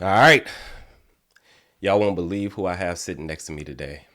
All right. Y'all won't believe who I have sitting next to me today.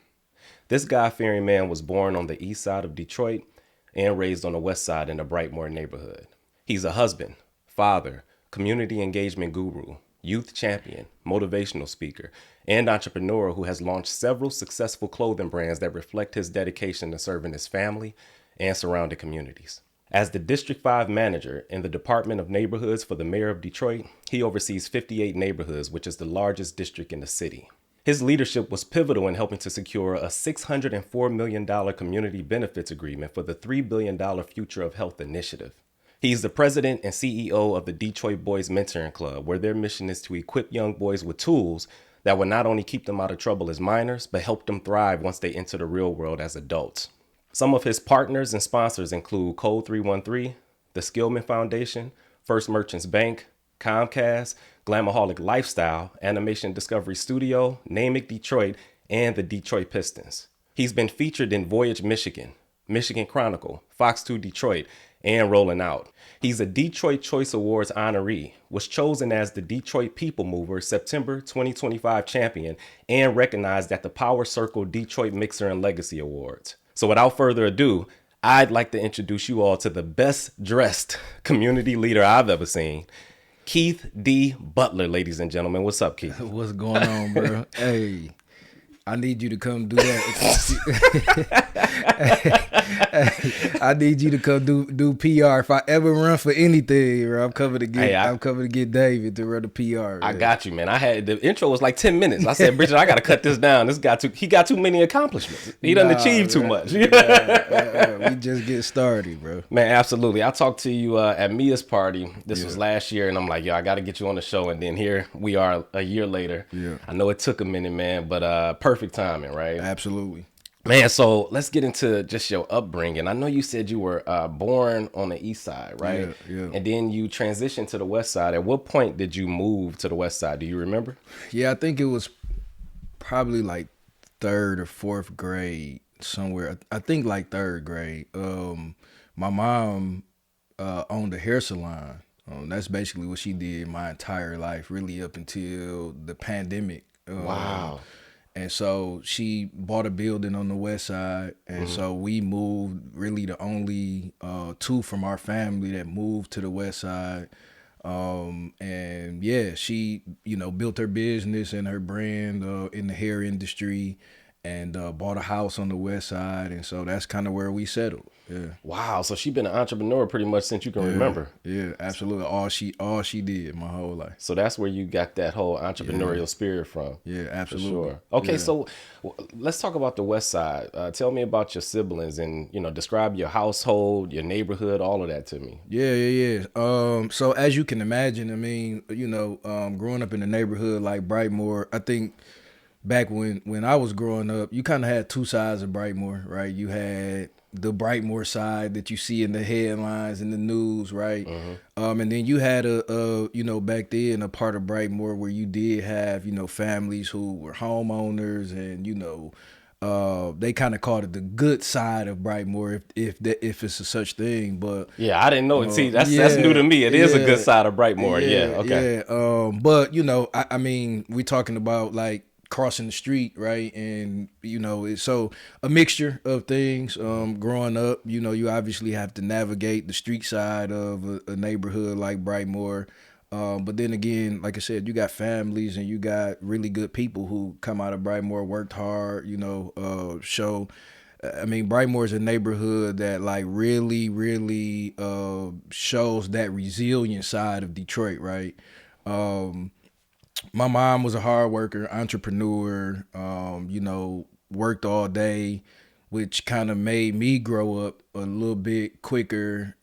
This God-fearing man was born on the east side of Detroit and raised on the west side in the Brightmoor neighborhood. He's a husband, father, community engagement guru, youth champion, motivational speaker, and entrepreneur who has launched several successful clothing brands that reflect his dedication to serving his family and surrounding communities. As the District 5 manager in the Department of Neighborhoods for the mayor of Detroit, he oversees 58 neighborhoods, which is the largest district in the city. His leadership was pivotal in helping to secure a $604 million community benefits agreement for the $3 billion Future of Health initiative. He's the president and CEO of the Detroit Boys Mentoring Club, where their mission is to equip young boys with tools that will not only keep them out of trouble as minors, but help them thrive once they enter the real world as adults. Some of his partners and sponsors include Code 313, the Skillman Foundation, First Merchants Bank, Comcast, Glamaholic Lifestyle, Animation Discovery Studio, Namick Detroit, and the Detroit Pistons. He's been featured in Voyage Michigan, Michigan Chronicle, Fox 2 Detroit, and Rolling Out. He's a Detroit Choice Awards honoree, was chosen as the Detroit People Mover September 2025 champion, and recognized at the Power Circle Detroit Mixer and Legacy Awards. So without further ado, I'd like to introduce you all to the best dressed community leader I've ever seen, Keith D. Butler, ladies and gentlemen. What's up, Keith? What's going on, bro? Hey, I need you to come do that. I need you to come do PR. If I ever run for anything, bro, I'm coming to get David to run the PR. I got you, man. I had the intro was like 10 minutes. I said, Bridget, I got to cut this down. He got too many accomplishments. He doesn't achieve too much. We just get started, bro. Man, absolutely. I talked to you at Mia's party. This was last year, and I'm like, yo, I got to get you on the show. And then here we are a year later. Yeah. I know it took a minute, man, but perfect timing, right? Absolutely. Man, so let's get into just your upbringing. I know you said you were born on the east side, right? Yeah. And then you transitioned to the west side. At what point did you move to the west side? Do you remember? Yeah, I think it was probably like third or fourth grade somewhere. I think like third grade. My mom owned a hair salon. That's basically what she did my entire life, really up until the pandemic. Wow. And so she bought a building on the west side, and so we moved. Really, the only two from our family that moved to the west side. And yeah, she built her business and her brand in the hair industry, and bought a house on the west side, and so that's kind of where we settled. Yeah. Wow. So she been an entrepreneur pretty much since you can remember. Yeah, absolutely. All she did my whole life. So that's where you got that whole entrepreneurial spirit from. Yeah, absolutely. For sure. Okay, Yeah. so let's talk about the west side. Tell me about your siblings and, describe your household, your neighborhood, all of that to me. Yeah. So as you can imagine, I mean, growing up in a neighborhood like Brightmoor, I think back when I was growing up, you kind of had two sides of Brightmoor, right? You had the Brightmoor side that you see in the headlines in the news, right? And then you had back then a part of Brightmoor where you did have, families who were homeowners, and they kind of called it the good side of Brightmoor, if it's a such thing. But yeah, I didn't know it. See, that's new to me. It is a good side of Brightmoor. Yeah. Okay. Yeah. But I mean, we talking about like crossing the street, right? And it's so a mixture of things. Growing up, you obviously have to navigate the street side of a neighborhood like Brightmoor. But then again, like I said, you got families and you got really good people who come out of Brightmoor, worked hard, show. I mean, Brightmoor is a neighborhood that like really, really shows that resilient side of Detroit, right? My mom was a hard worker, entrepreneur, worked all day, which kind of made me grow up a little bit quicker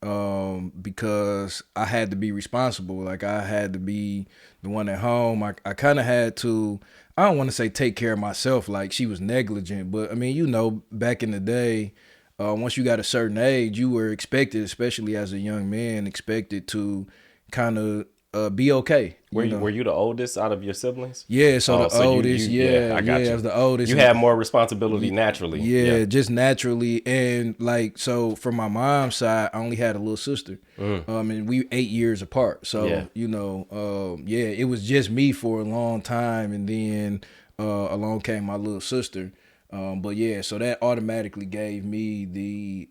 because I had to be responsible. Like I had to be the one at home. I kind of had to, I don't want to say take care of myself like she was negligent, but I mean, back in the day, once you got a certain age, you were expected, especially as a young man, expected to kind of be okay. Were you the oldest out of your siblings? Yeah, so Oh, the so oldest, yeah, I got you. as the oldest. You had more responsibility naturally. Yeah, just naturally. And like, so from my mom's side, I only had a little sister. And we 8 years apart. So, Yeah. yeah, it was just me for a long time. And then along came my little sister. But yeah, so that automatically gave me the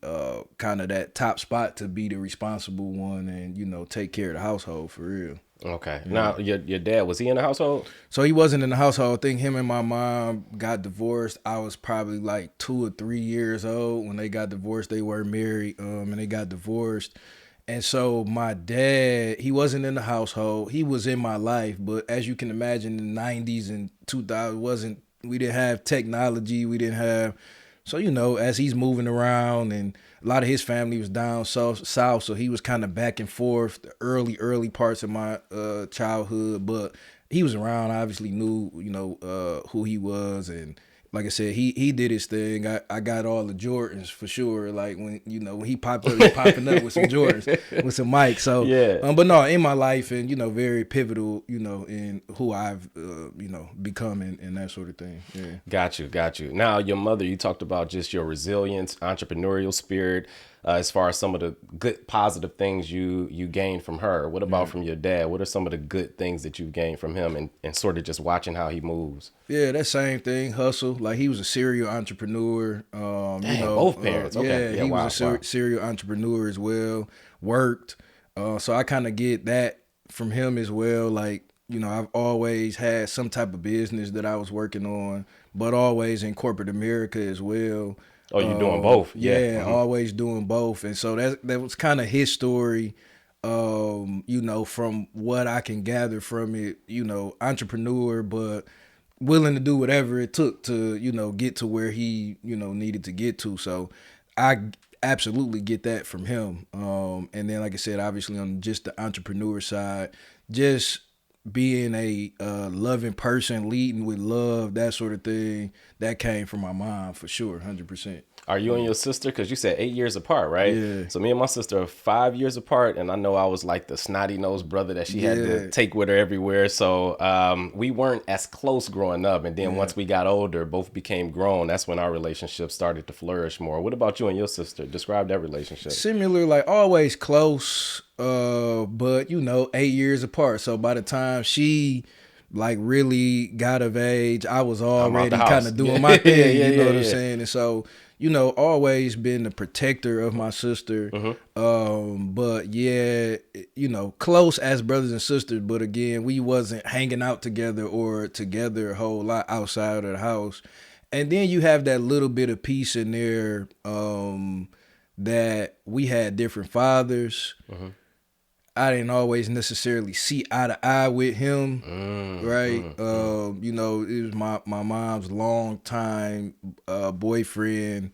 kind of that top spot to be the responsible one and, take care of the household for real. Okay. Now, your dad, was he in the household? So he wasn't in the household. I think him and my mom got divorced. I was probably like 2 or 3 years old when they got divorced. They were married, and they got divorced. And so my dad, he wasn't in the household. He was in my life, but as you can imagine, in the 90s and 2000 we didn't have technology. We didn't have, so as he's moving around and a lot of his family was down south, so he was kind of back and forth the early parts of my childhood, but he was around, obviously knew, who he was. And like I said, he did his thing. I got all the Jordans for sure. Like when he popped up, he popping up with some Jordans, with some Mike. So Yeah. but no, in my life, and very pivotal, in who I've become and that sort of thing. Yeah. Got you. Now, your mother, you talked about just your resilience, entrepreneurial spirit, as far as some of the good, positive things you gained from her. What about from your dad? What are some of the good things that you've gained from him and sort of just watching how he moves? Yeah, that same thing, hustle. Like he was a serial entrepreneur. Dang, both parents. Okay. Yeah, he Wow, was a serial entrepreneur as well. Worked. So I kind of get that from him as well. Like, I've always had some type of business that I was working on, but always in corporate America as well. Oh, you're doing both. Yeah, always doing both. And so that was kind of his story. From what I can gather from it, entrepreneur, but willing to do whatever it took to, get to where he, needed to get to. So I absolutely get that from him. And then, like I said, obviously on just the entrepreneur side, just being a loving person, leading with love, that sort of thing, that came from my mom for sure, 100%. Are you and your sister? Because you said 8 years apart, right? Yeah. So me and my sister are 5 years apart, and I know I was like the snotty-nosed brother that she had to take with her everywhere. So we weren't as close growing up, and then once we got older, both became grown. That's when our relationship started to flourish more. What about you and your sister? Describe that relationship. Similar, like always close, but 8 years apart. So by the time she like really got of age, I was already kind of doing my thing. You know what I'm saying? And so, always been the protector of my sister. But yeah, close as brothers and sisters. But again, we wasn't hanging out together or together a whole lot outside of the house. And then you have that little bit of peace in there, that we had different fathers. I didn't always necessarily see eye to eye with him, right? It was my mom's long time boyfriend,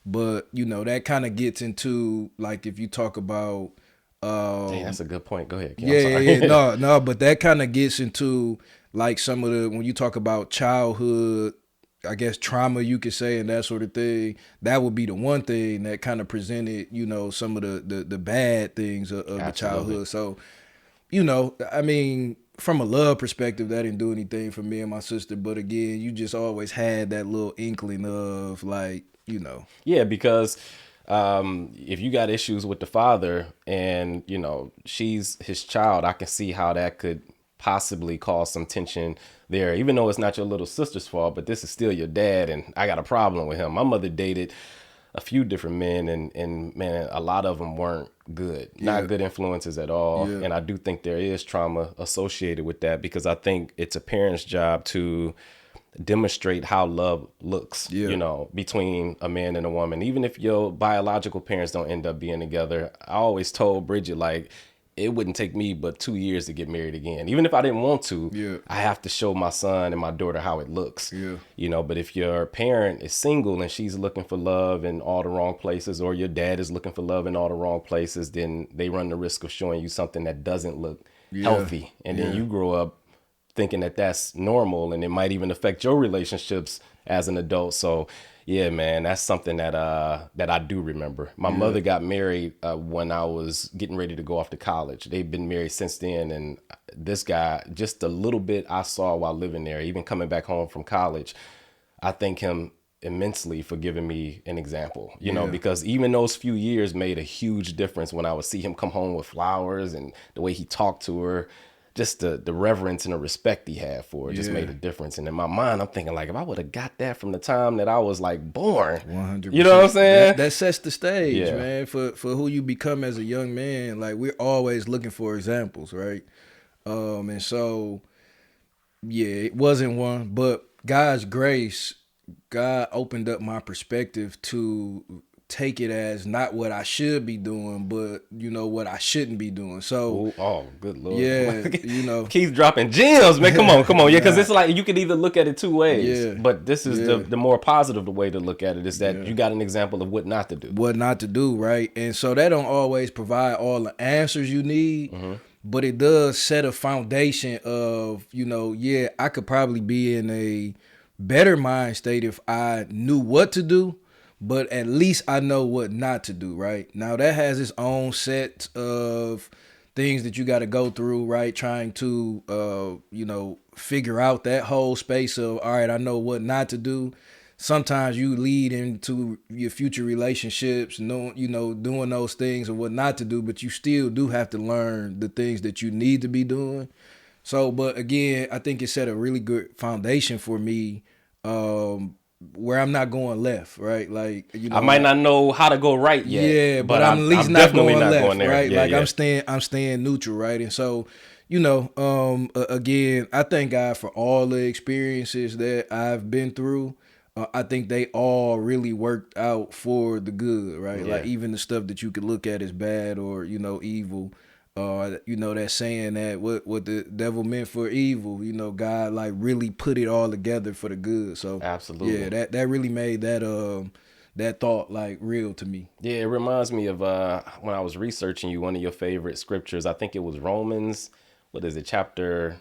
but that kind of gets into, like, if you talk about Dang, that's a good point. Go ahead. No, but that kind of gets into like some of the, when you talk about childhood, I guess trauma, you could say, and that sort of thing, that would be the one thing that kind of presented, some of the bad things of the childhood. So, I mean, from a love perspective, that didn't do anything for me and my sister. But again, you just always had that little inkling of like, Yeah, because if you got issues with the father and, she's his child, I can see how that could possibly cause some tension there, even though it's not your little sister's fault, but this is still your dad, and I got a problem with him. My mother dated a few different men, and man, a lot of them weren't good, not good influences at all. And I do think there is trauma associated with that, because I think it's a parent's job to demonstrate how love looks, between a man and a woman. Even if your biological parents don't end up being together, I always told Bridget, like, it wouldn't take me but 2 years to get married again. Even if I didn't want to, I have to show my son and my daughter how it looks. But if your parent is single and she's looking for love in all the wrong places, or your dad is looking for love in all the wrong places, then they run the risk of showing you something that doesn't look healthy. And then you grow up thinking that that's normal, and it might even affect your relationships as an adult. So yeah, man, that's something that I do remember. My Yeah. mother got married when I was getting ready to go off to college. They've been married since then, and this guy, just a little bit I saw while living there, even coming back home from college, I thank him immensely for giving me an example, Yeah. because even those few years made a huge difference when I would see him come home with flowers and the way he talked to her. Just the reverence and the respect he had for her just Yeah. made a difference. And in my mind, I'm thinking like, if I would have got that from the time that I was like born, 100%. you know what I'm saying? That sets the stage, Yeah. man, for who you become as a young man. Like, we're always looking for examples, right? And so yeah, it wasn't one, but God's grace, God opened up my perspective to take it as not what I should be doing, but what I shouldn't be doing. So Ooh, oh, good Lord. yeah, Keith dropping gems, man. Come on, come on. Yeah, because Nah. it's like you could either look at it two ways, Yeah. but this is Yeah. the more positive way to look at it is that Yeah. you got an example of what not to do. What not to do, right? And so that don't always provide all the answers you need, but it does set a foundation of, yeah, I could probably be in a better mind state if I knew what to do, but at least I know what not to do, right? Now that has its own set of things that you got to go through, right? Trying to, figure out that whole space of, all right, I know what not to do. Sometimes you lead into your future relationships, doing those things and what not to do, but you still do have to learn the things that you need to be doing. So, but again, I think it set a really good foundation for me, where I'm not going left, right? Like, I might not know how to go right yet. yeah, but I'm at least I'm not definitely going not left, going there. right? Yeah, Like yeah. I'm staying neutral, right? And so, again, I thank God for all the experiences that I've been through. I think they all really worked out for the good, right? Yeah. Like, even the stuff that you could look at as bad or evil. That saying that what the devil meant for evil, God like really put it all together for the good. So Absolutely. yeah, that really made that thought like real to me. Yeah, it reminds me of when I was researching you, one of your favorite scriptures. I think it was Romans, what is it, chapter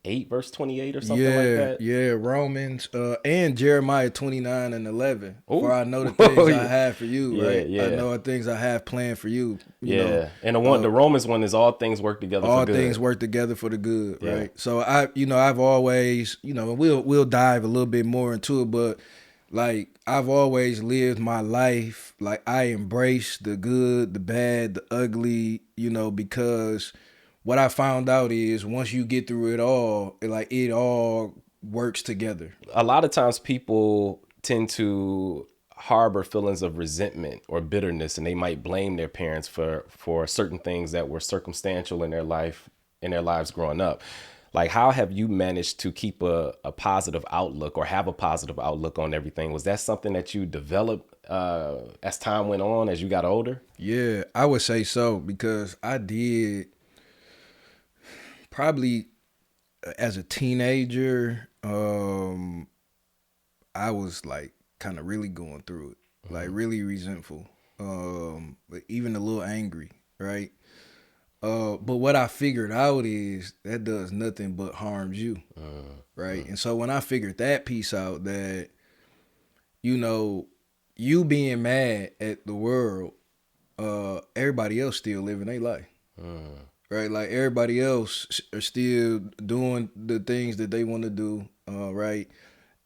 8, verse 28 or something like that? Yeah, Romans, and Jeremiah 29:11. For Ooh. I know the things I have for you, Yeah, right? I yeah. know the things I have planned for you. Yeah. And the Romans one is all things work together for All good. things work together for the good, Yeah. right? So I've always, and we'll dive a little bit more into it, but like I've always lived my life like I embrace the good, the bad, the ugly, because what I found out is once you get through it all, it all works together. A lot of times people tend to harbor feelings of resentment or bitterness, and they might blame their parents for certain things that were circumstantial in their lives growing up. Like, how have you managed to keep a positive outlook or have a positive outlook on everything? Was that something that you developed as time went on, as you got older? Yeah, I would say so, because I did probably as a teenager. I was like kind of really going through it, like really resentful, but even a little angry, right? But what I figured out is that does nothing but harms you, right? And so when I figured that piece out, that you being mad at the world, everybody else still living their life, right? Like everybody else are still doing the things that they want to do, right?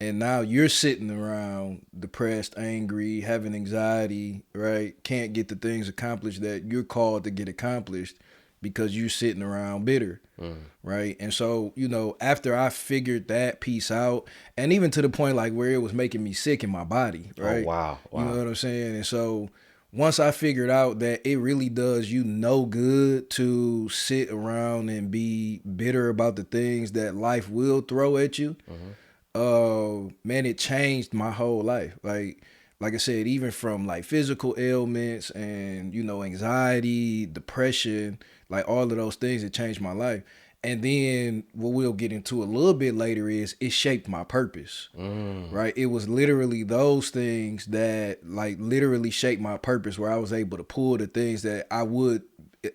And now you're sitting around depressed, angry, having anxiety, right? Can't get the things accomplished that you're called to get accomplished because you're sitting around bitter, right? And so, after I figured that piece out, and even to the point like where it was making me sick in my body, right? Oh, wow. You know what I'm saying? And so once I figured out that it really does you no good to sit around and be bitter about the things that life will throw at you, man, it changed my whole life. Like I said, even from like physical ailments and anxiety, depression, like all of those things, it changed my life. And then what we'll get into a little bit later is it shaped my purpose, right? It was literally those things that like literally shaped my purpose, where I was able to pull the things that I would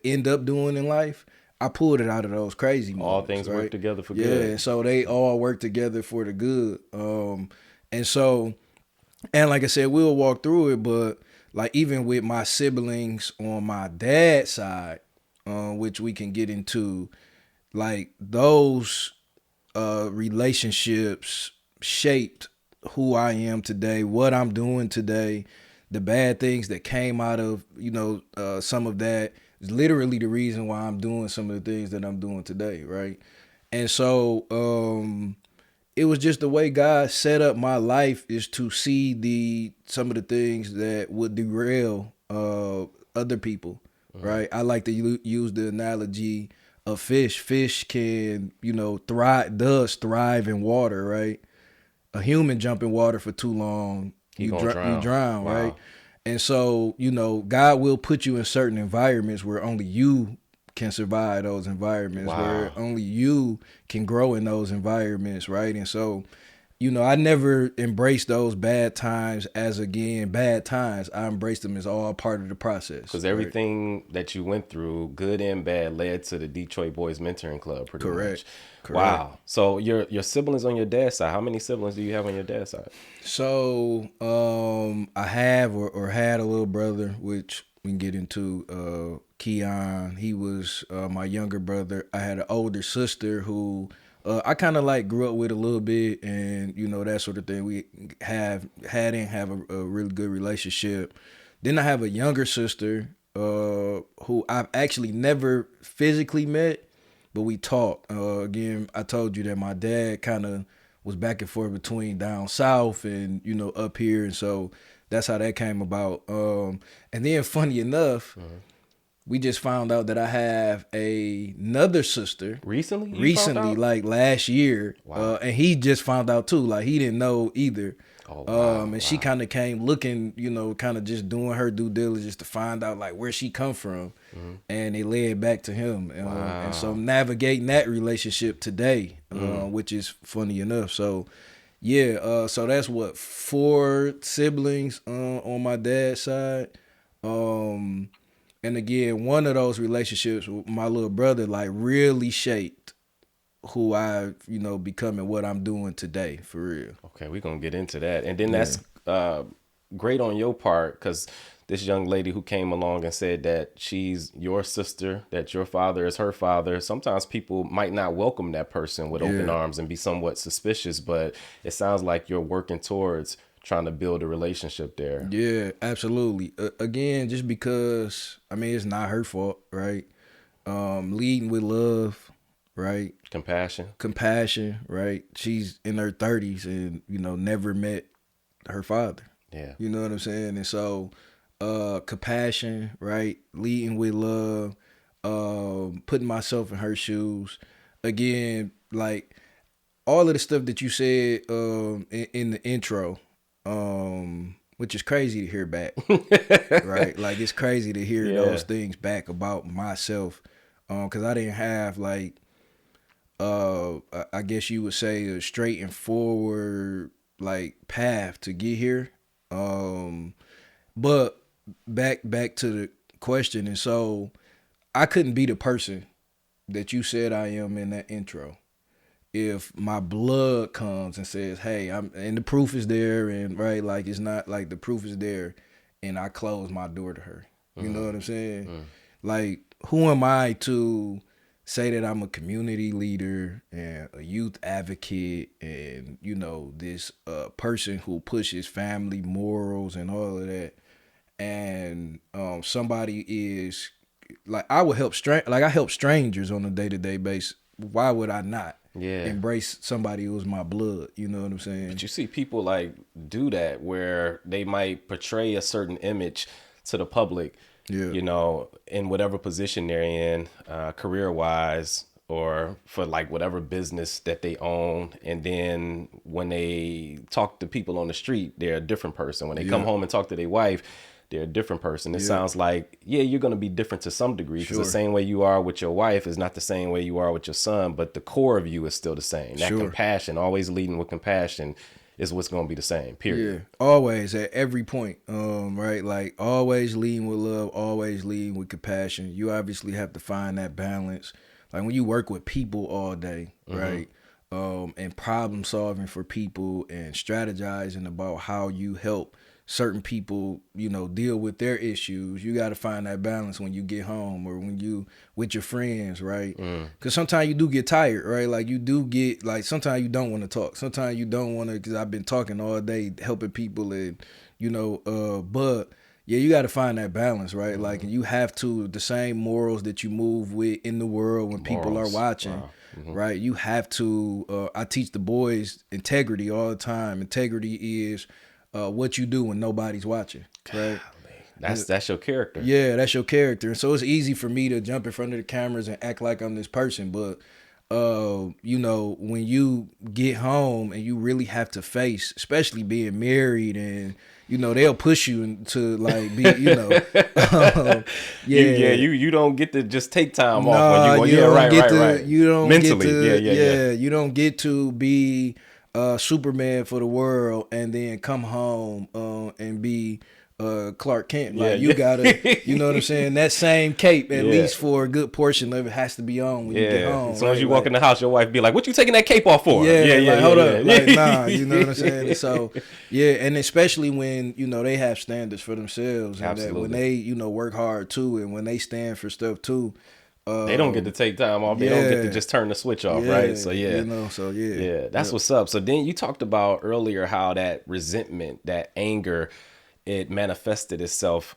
end up doing in life. I pulled it out of those crazy moments. All things right? work together for Yeah, good. so they all work together for the good. And so, and like I said, we'll walk through it, but like even with my siblings on my dad's side, which we can get into, like those relationships shaped who I am today, what I'm doing today, the bad things that came out of, some of that is literally the reason why I'm doing some of the things that I'm doing today, right? And so it was just the way God set up my life is to see some of the things that would derail other people, right? I like to use the analogy of fish. Fish can, thrive in water, right? A human jump in water for too long, He you gonna drown. drown, right? Wow. And so, God will put you in certain environments where only you can survive those environments, where Wow. only you can grow in those environments, right? And so, I never embraced those bad times as, again, bad times. I embraced them as all part of the process. Because Right? everything that you went through, good and bad, led to the Detroit Boys Mentoring Club, pretty Correct. much. Correct. Wow. So your siblings on your dad's side, how many siblings do you have on your dad's side? So, I have or had a little brother, which we can get into. Keon, he was my younger brother. I had an older sister who I kind of like grew up with a little bit, and that sort of thing. We have a really good relationship. Then I have a younger sister who I've actually never physically met, but we talk. Again, I told you that my dad kind of was back and forth between down south and up here, and so that's how that came about. And then, funny enough, we just found out that I have another sister Recently? You found recently, out? like last year, Wow. and he just found out too. Like he didn't know either. Oh, wow. And she Wow. kind of came looking, kind of just doing her due diligence to find out like where she come from, and it led back to him. And so Wow. navigating that relationship today, which is funny enough. So yeah, so that's what, 4 siblings on my dad's side. And again, one of those relationships with my little brother like really shaped who I've, become and what I'm doing today, for real. Okay, we're gonna get into that. And then Yeah. that's great on your part, because this young lady who came along and said that she's your sister, that your father is her father. Sometimes people might not welcome that person with open Yeah. arms and be somewhat suspicious, but it sounds like you're working towards trying to build a relationship there. Yeah, absolutely. Again, just because, I mean, it's not her fault, right? Leading with love, right? Compassion. Compassion, right? She's in her 30s and, never met her father. Yeah. You know what I'm saying? And so, compassion, right? Leading with love, putting myself in her shoes. Again, like all of the stuff that you said in the intro, which is crazy to hear back, right? Like it's crazy to hear Yeah. those things back about myself, because I didn't have like, I guess you would say a straight and forward like path to get here. But back to the question, and so I couldn't be the person that you said I am in that intro if my blood comes and says, "Hey, and the proof is there," and right, like it's not like the proof is there, and I close my door to her. You know what I'm saying? Like, who am I to say that I'm a community leader and a youth advocate and this person who pushes family morals and all of that, and somebody is like, I would help I help strangers on a day-to-day basis. Why would I not Yeah. embrace somebody who's my blood? You know what I'm saying? But you see people like do that where they might portray a certain image to the public, Yeah. in whatever position they're in, career wise, or for like whatever business that they own. And then when they talk to people on the street, they're a different person. When they come Yeah. home and talk to their wife, they're a different person. It sounds like, yeah, you're going to be different to some degree, because the Sure. same way you are with your wife is not the same way you are with your son, but the core of you is still the same. That Sure. compassion, always leading with compassion, is what's going to be the same, period. Yeah, always at every point, right? Like always leading with love, always leading with compassion. You obviously have to find that balance. Like when you work with people all day, right? and problem solving for people and strategizing about how you help certain people, deal with their issues. You got to find that balance when you get home or when you with your friends, right? Because sometimes you do get tired, right? Like you do get like sometimes you don't want to talk. Sometimes you don't want to because I've been talking all day helping people and but yeah, you got to find that balance, right? Like you have to the same morals that you move with in the world when people are watching. Wow. Right, you have to. I teach the boys integrity all the time. Integrity is what you do when nobody's watching. Right, That's your character. yeah, that's your character. And so it's easy for me to jump in front of the cameras and act like I'm this person, but when you get home and you really have to face, especially being married and they'll push you into like be You don't get to just take time Nah, off when you right. You don't Mentally, get to, yeah. you don't get to be Superman for the world and then come home and be Clark Kent. Like you gotta, you know what I'm saying? That same cape, at least for a good portion of it, has to be on when you get home. As soon as you walk in the house, your wife be like, "What you taking that cape off for?" Hold up, like nah, you know what I'm saying? So and especially when they have standards for themselves, and that when they work hard too, and when they stand for stuff too. They don't get to take time off. They don't get to just turn the switch off, right? So that's what's up. So then you talked about earlier how that resentment, that anger, it manifested itself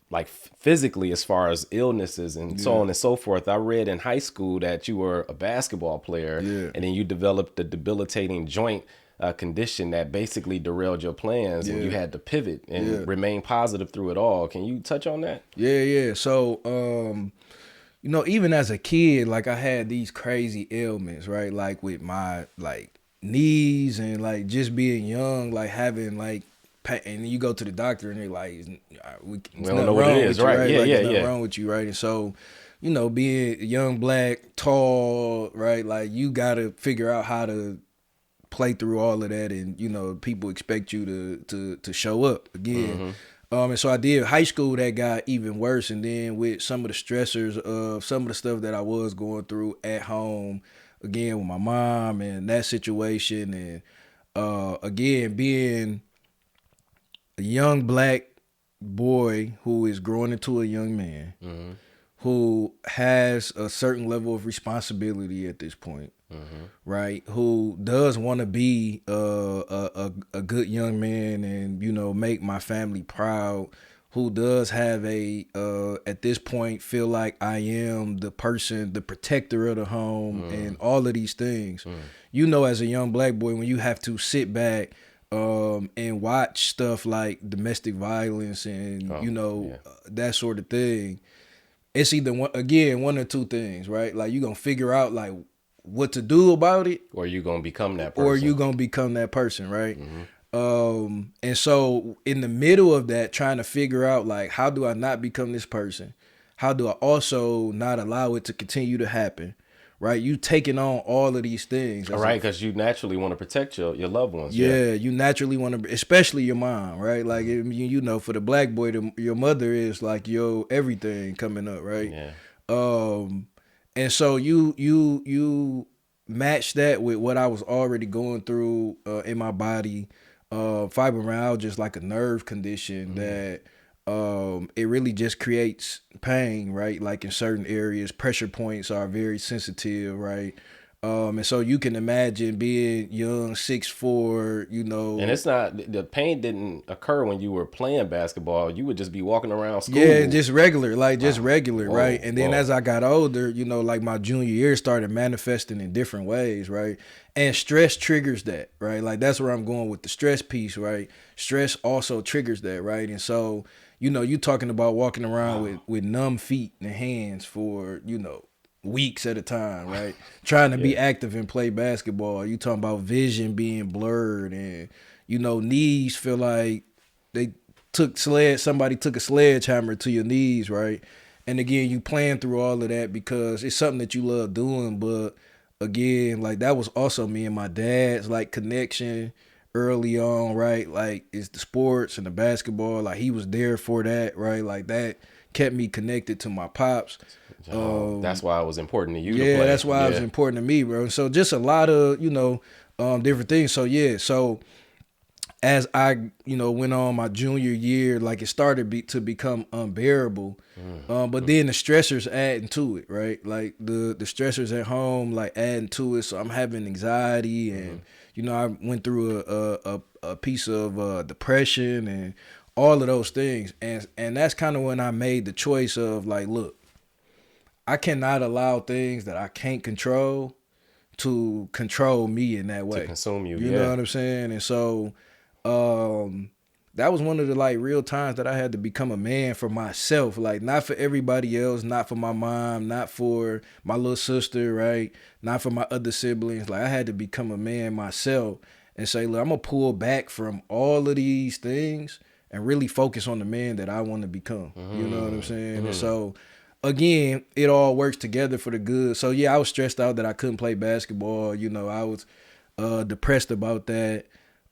like physically as far as illnesses and so on and so forth. I read in high school that you were a basketball player and then you developed a debilitating joint condition that basically derailed your plans and you had to pivot and remain positive through it all. Can you touch on that? Yeah. So, even as a kid, like I had these crazy ailments, right? Like with my like knees and like just being young, like having like and you go to the doctor and they're like, we don't know what it is, right? There's nothing wrong with you, right? And so, being young, black, tall, right? Like you got to figure out how to play through all of that, and people expect you to show up again. And so I did high school. That got even worse, and then with some of the stressors of some of the stuff that I was going through at home, again with my mom and that situation, and again being a young black boy who is growing into a young man who has a certain level of responsibility at this point, right? Who does want to be a good young man and make my family proud. Who does have a at this point feel like I am the person, the protector of the home, and all of these things. As a young black boy, when you have to sit back and watch stuff like domestic violence and that sort of thing, it's either one or two things, right? Like you're gonna figure out like what to do about it, or you're gonna become that person, right? And so in the middle of that, trying to figure out like how do I not become this person? How do I also not allow it to continue to happen? Right, you taking on all of these things, right? Because you naturally want to protect your loved ones. Yeah, you naturally want to, especially your mom, right? Like for the black boy, your mother is like your everything coming up, right? Yeah. And so you match that with what I was already going through in my body. Fibromyalgia is like a nerve condition that. It really just creates pain, right? Like in certain areas, pressure points are very sensitive, right? And so you can imagine being young, 6'4", And it's not, the pain didn't occur when you were playing basketball. You would just be walking around school. Yeah, just regular, right? And then as I got older, like my junior year started manifesting in different ways, right? And stress triggers that, right? Like that's where I'm going with the stress piece, right? Stress also triggers that, right? And so, you talking about walking around with numb feet and hands for, weeks at a time, right? Trying to be active and play basketball. You talking about vision being blurred and, knees feel like somebody took a sledgehammer to your knees, right? And again, you playing through all of that because it's something that you love doing, but again, like that was also me and my dad's like connection early on, right? Like it's the sports and the basketball, like he was there for that, right? Like that kept me connected to my pops. That's why it was important to you to Yeah, play. that's why it was important to me, bro. So just a lot of, different things. So yeah, so as I, went on my junior year, like it started to become unbearable. But then the stressors adding to it, right? Like the stressors at home, like adding to it. So I'm having anxiety, and I went through a piece of depression and all of those things, and that's kind of when I made the choice of like, look, I cannot allow things that I can't control to control me in that way. To consume you, You know what I'm saying? And so that was one of the like real times that I had to become a man for myself, like not for everybody else, not for my mom, not for my little sister, right? Not for my other siblings. Like I had to become a man myself and say, look, I'm gonna pull back from all of these things and really focus on the man that I want to become. You know what I'm saying? And so again, it all works together for the good. So yeah, I was stressed out that I couldn't play basketball. I was depressed about that.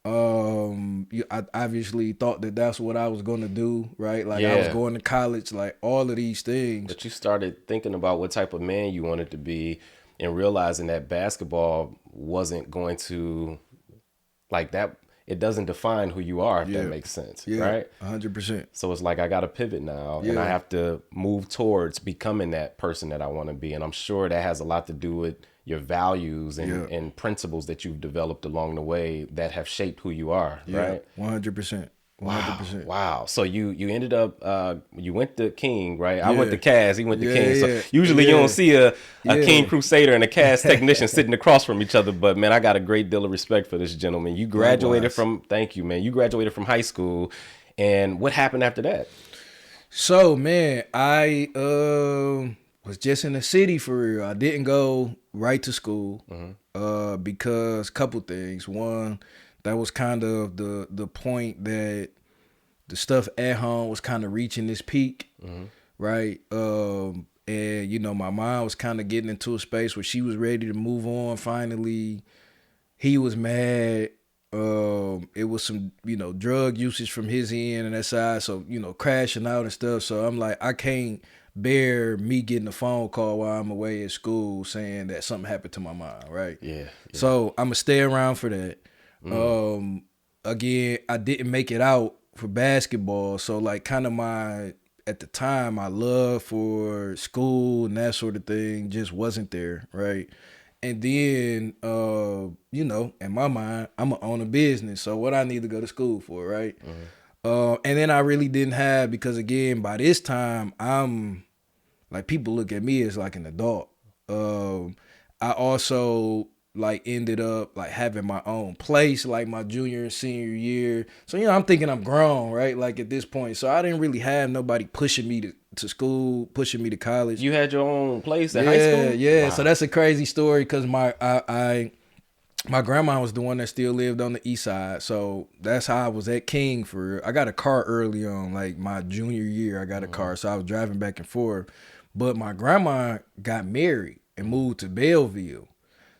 I obviously thought that that's what I was going to do, right? Like I was going to college, like all of these things. But you started thinking about what type of man you wanted to be and realizing that basketball wasn't going to, like that, it doesn't define who you are, if that makes sense, right? 100%. So it's like I got to pivot now and I have to move towards becoming that person that I want to be. And I'm sure that has a lot to do with your values and principles that you've developed along the way that have shaped who you are, right? 100%. 100%. Wow. So you ended up you went to King, right? I went to Cass, he went to King. So usually you don't see a King Crusader and a Cass technician sitting across from each other, but man, I got a great deal of respect for this gentleman. You graduated from thank you, man. You graduated from high school, and what happened after that? So man, I was just in the city for real. I didn't go right to school because couple things. One, that was kind of the point that the stuff at home was kind of reaching this peak, right? And my mom was kind of getting into a space where she was ready to move on finally. He was mad. It was some, drug usage from his end and that side. So, crashing out and stuff. So I'm like, I can't bear me getting a phone call while I'm away at school saying that something happened to my mom, right? Yeah. So I'm gonna stay around for that. Again, I didn't make it out for basketball. So like kind of at the time, my love for school and that sort of thing just wasn't there, right? And then, in my mind, I'm gonna own a business. So what I need to go to school for, right? And then I really didn't have, because again, by this time, I'm like, people look at me as like an adult. I also like ended up like having my own place like my junior and senior year. So, I'm thinking I'm grown, right? Like at this point. So I didn't really have nobody pushing me to school, pushing me to college. You had your own place at high school? Yeah. Wow. So that's a crazy story because my grandma was the one that still lived on the east side. So that's how I was at King for, I got a car early on, like my junior year, I got a car. So I was driving back and forth. But my grandma got married and moved to Belleville.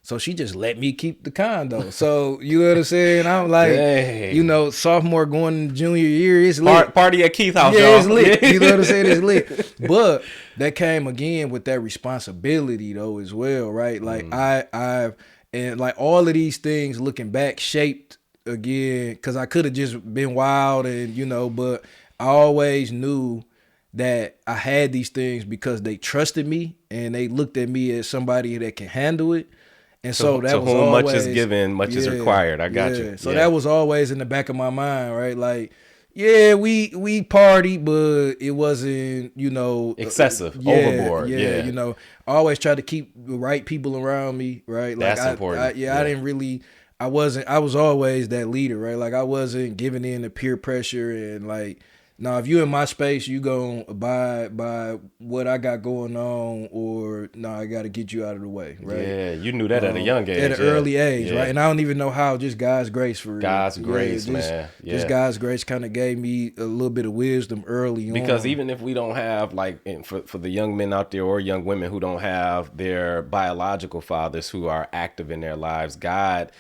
So she just let me keep the condo. So, you know what I'm saying? I'm like, dang. Sophomore going into junior year, it's lit. Party at Keith's house, y'all. It's lit. You know what I'm saying? It's lit. But that came again with that responsibility though as well, right? Like and like all of these things looking back shaped again, because I could have just been wild and, but I always knew that I had these things because they trusted me and they looked at me as somebody that can handle it. And so that was always, much is given, much is required. I got you. So that was always in the back of my mind, right? Like, we partied, but it wasn't, excessive, overboard. I always try to keep the right people around me, right? Like that's important. I didn't really, I was always that leader, right? Like I wasn't giving in to peer pressure and like, now, if you in my space, you gonna abide by what I got going on, or I got to get you out of the way, right? Yeah, you knew that at a young age, at an early age, right? And I don't even know how. Just God's grace for God's grace, man. Just God's grace kind of gave me a little bit of wisdom early on. Because even if we don't have for the young men out there or young women who don't have their biological fathers who are active in their lives, God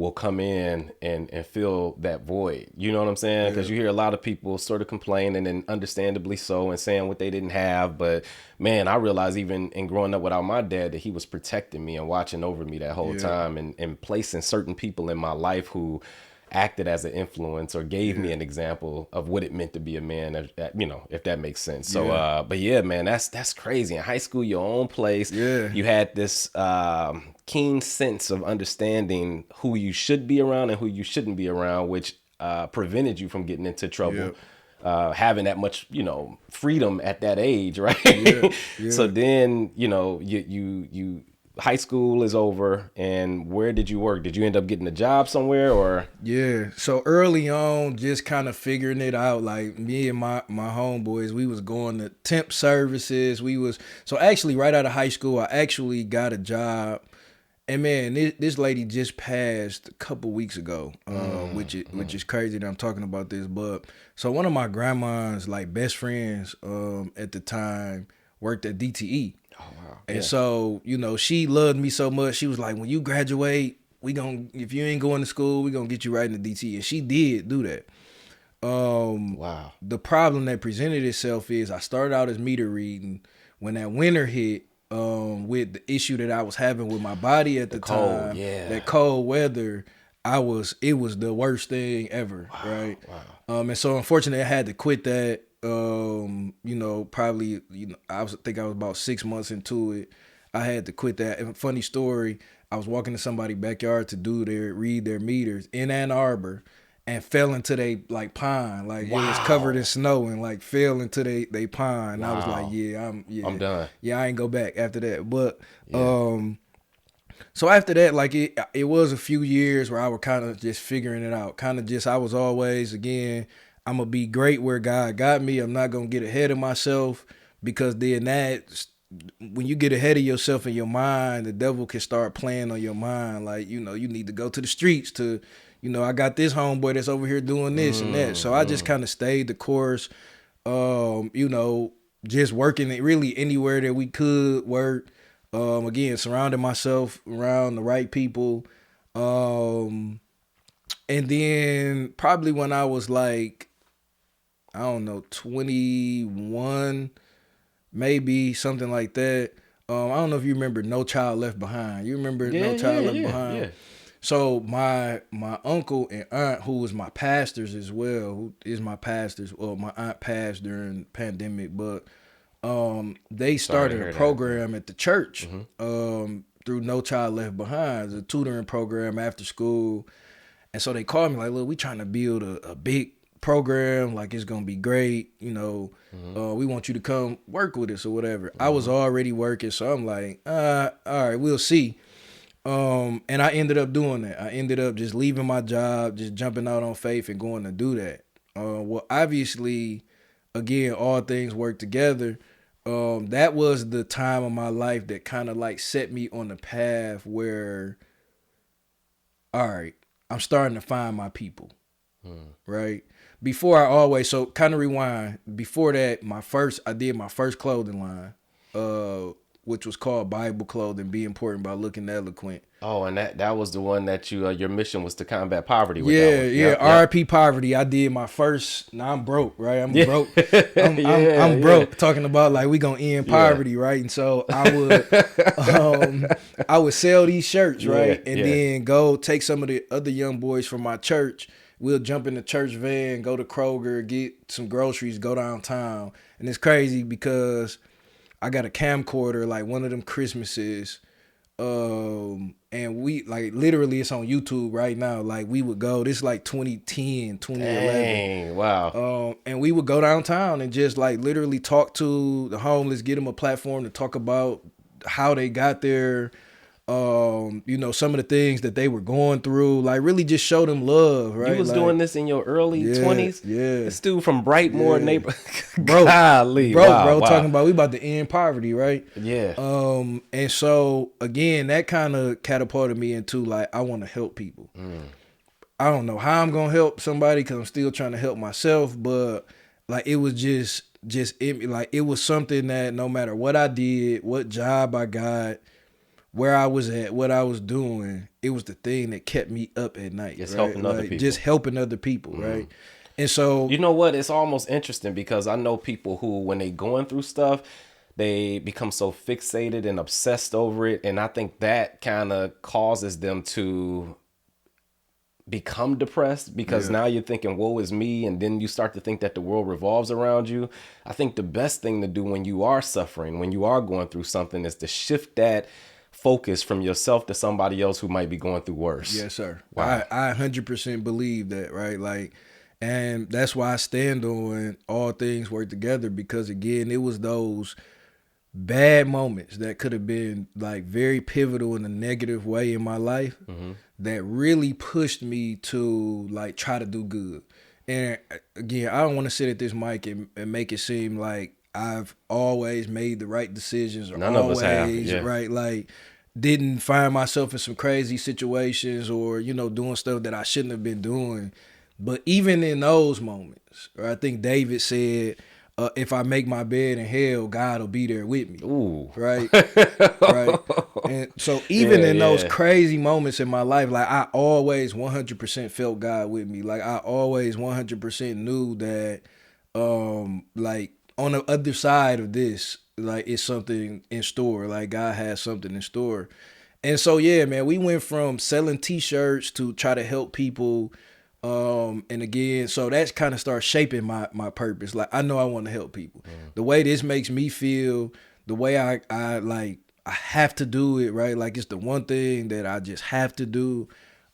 will come in and fill that void. You know what I'm saying? Because you hear a lot of people sort of complaining, and understandably so, and saying what they didn't have. But man, I realized even in growing up without my dad that he was protecting me and watching over me that whole time, and placing certain people in my life who acted as an influence or gave me an example of what it meant to be a man, you know, if that makes sense. So but yeah, man, that's crazy. In high school, your own place, you had this keen sense of understanding who you should be around and who you shouldn't be around, which prevented you from getting into trouble. Having that much, you know, freedom at that age, right? So then, you know, you high school is over, and where did you work? Did you end up getting a job somewhere, or? Yeah, so early on, just kind of figuring it out. Like me and my homeboys, we was going to temp services. So actually right out of high school, I actually got a job. And man, this lady just passed a couple weeks ago, which is crazy that I'm talking about this. But so one of my grandma's like best friends at the time worked at DTE. Oh wow! And so, you know, she loved me so much. She was like, when you graduate, if you ain't going to school, we gonna get you right into DTE. And she did do that. Wow. The problem that presented itself is I started out as meter reading. When that winter hit, with the issue that I was having with my body at the time, that cold weather, it was the worst thing ever, right? Wow. And so unfortunately I had to quit that. You know, probably, you know, I think I was about 6 months into it. I had to quit that. And funny story, I was walking to somebody's backyard to read their meters in Ann Arbor, and fell into they like pine. Like it was covered in snow, and like fell into they pine. I was like, I'm done. Yeah, I ain't go back after that. But so after that, like it was a few years where I was kind of just figuring it out. I was always, again, I'm gonna be great where God got me. I'm not gonna get ahead of myself, because then when you get ahead of yourself in your mind, the devil can start playing on your mind. Like, you know, you need to go to the streets to, you know, I got this homeboy that's over here doing this and that. So I just kind of stayed the course, you know, just working really anywhere that we could work. Again, surrounding myself around the right people. And then probably when I was like, I don't know, 21, maybe something like that. I don't know if you remember No Child Left Behind. You remember No Child Left Behind? Yeah. So my uncle and aunt, who was my pastors as well, who is my pastors, well, my aunt passed during the pandemic, but they started a program at the church through No Child Left Behind, a tutoring program after school. And so they called me like, look, we trying to build a big program, like it's gonna be great, you know, we want you to come work with us or whatever. I was already working, so I'm like, all right, we'll see. And I ended up doing that. I ended up just leaving my job, just jumping out on faith and going to do that. Well, obviously, again, all things work together. That was the time of my life that kind of like set me on the path where, all right, I'm starting to find my people, right? Before so kind of rewind. Before that, I did my first clothing line, which was called Bible Clothing, Be Important by Looking Eloquent. Oh, and that was the one that your mission was to combat poverty with. RIP poverty. I did my first. Now I'm broke, right? I'm broke. I'm broke. Talking about like we gonna end poverty, right? And so I would sell these shirts, right? And then go take some of the other young boys from my church. We'll jump in the church van, go to Kroger, get some groceries, go downtown. And it's crazy because I got a camcorder like one of them Christmases. And we like literally it's on YouTube right now. Like we would go, this is like 2010, 2011. Dang, wow. And we would go downtown and just like literally talk to the homeless, get them a platform to talk about how they got there. You know, some of the things that they were going through, like really just show them love, right? You was like, doing this in your early 20s? Yeah. This dude from Brightmoor neighborhood. Bro, wow. Talking about we about to end poverty, right? Yeah. And so again, that kind of catapulted me into like, I want to help people. I don't know how I'm going to help somebody because I'm still trying to help myself, but like it was just like it was something that no matter what I did, what job I got, where I was at, what I was doing, it was the thing that kept me up at night. Just right? helping other people. Just helping other people, right? And so, you know what? It's almost interesting because I know people who, when they going through stuff, they become so fixated and obsessed over it. And I think that kind of causes them to become depressed because now you're thinking, woe is me. And then you start to think that the world revolves around you. I think the best thing to do when you are suffering, when you are going through something, is to shift that focus from yourself to somebody else who might be going through worse. yes, sir. Wow. I 100% believe that, right? Like, and that's why I stand on all things work together, because again, it was those bad moments that could have been like very pivotal in a negative way in my life that really pushed me to like try to do good. And again, I don't want to sit at this mic and make it seem like I've always made the right decisions, or None always of us have, yeah. right, like didn't find myself in some crazy situations, or doing stuff that I shouldn't have been doing. But even in those moments, I think David said, if I make my bed in hell, God will be there with me. Ooh. Right? Right? And so even in those crazy moments in my life, like I always 100% felt God with me. Like I always 100% knew that like on the other side of this, like it's something in store. Like God has something in store. And so, yeah, man, we went from selling t-shirts to try to help people. And again, so that's kind of started shaping my purpose. Like I know I want to help people. The way this makes me feel, the way I have to do it, right? Like it's the one thing that I just have to do.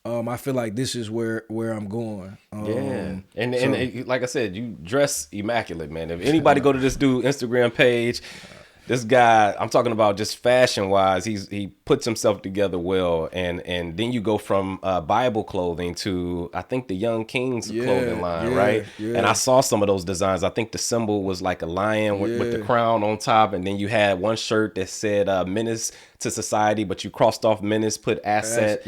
I feel like this is where I'm going. And like I said, you dress immaculate, man. If anybody go to this dude Instagram page, this guy, I'm talking about just fashion wise, he puts himself together well, and then you go from Bible clothing to, I think, the Young Kings clothing line, right? Yeah. And I saw some of those designs. I think the symbol was like a lion with the crown on top, and then you had one shirt that said menace to society, but you crossed off menace, put asset,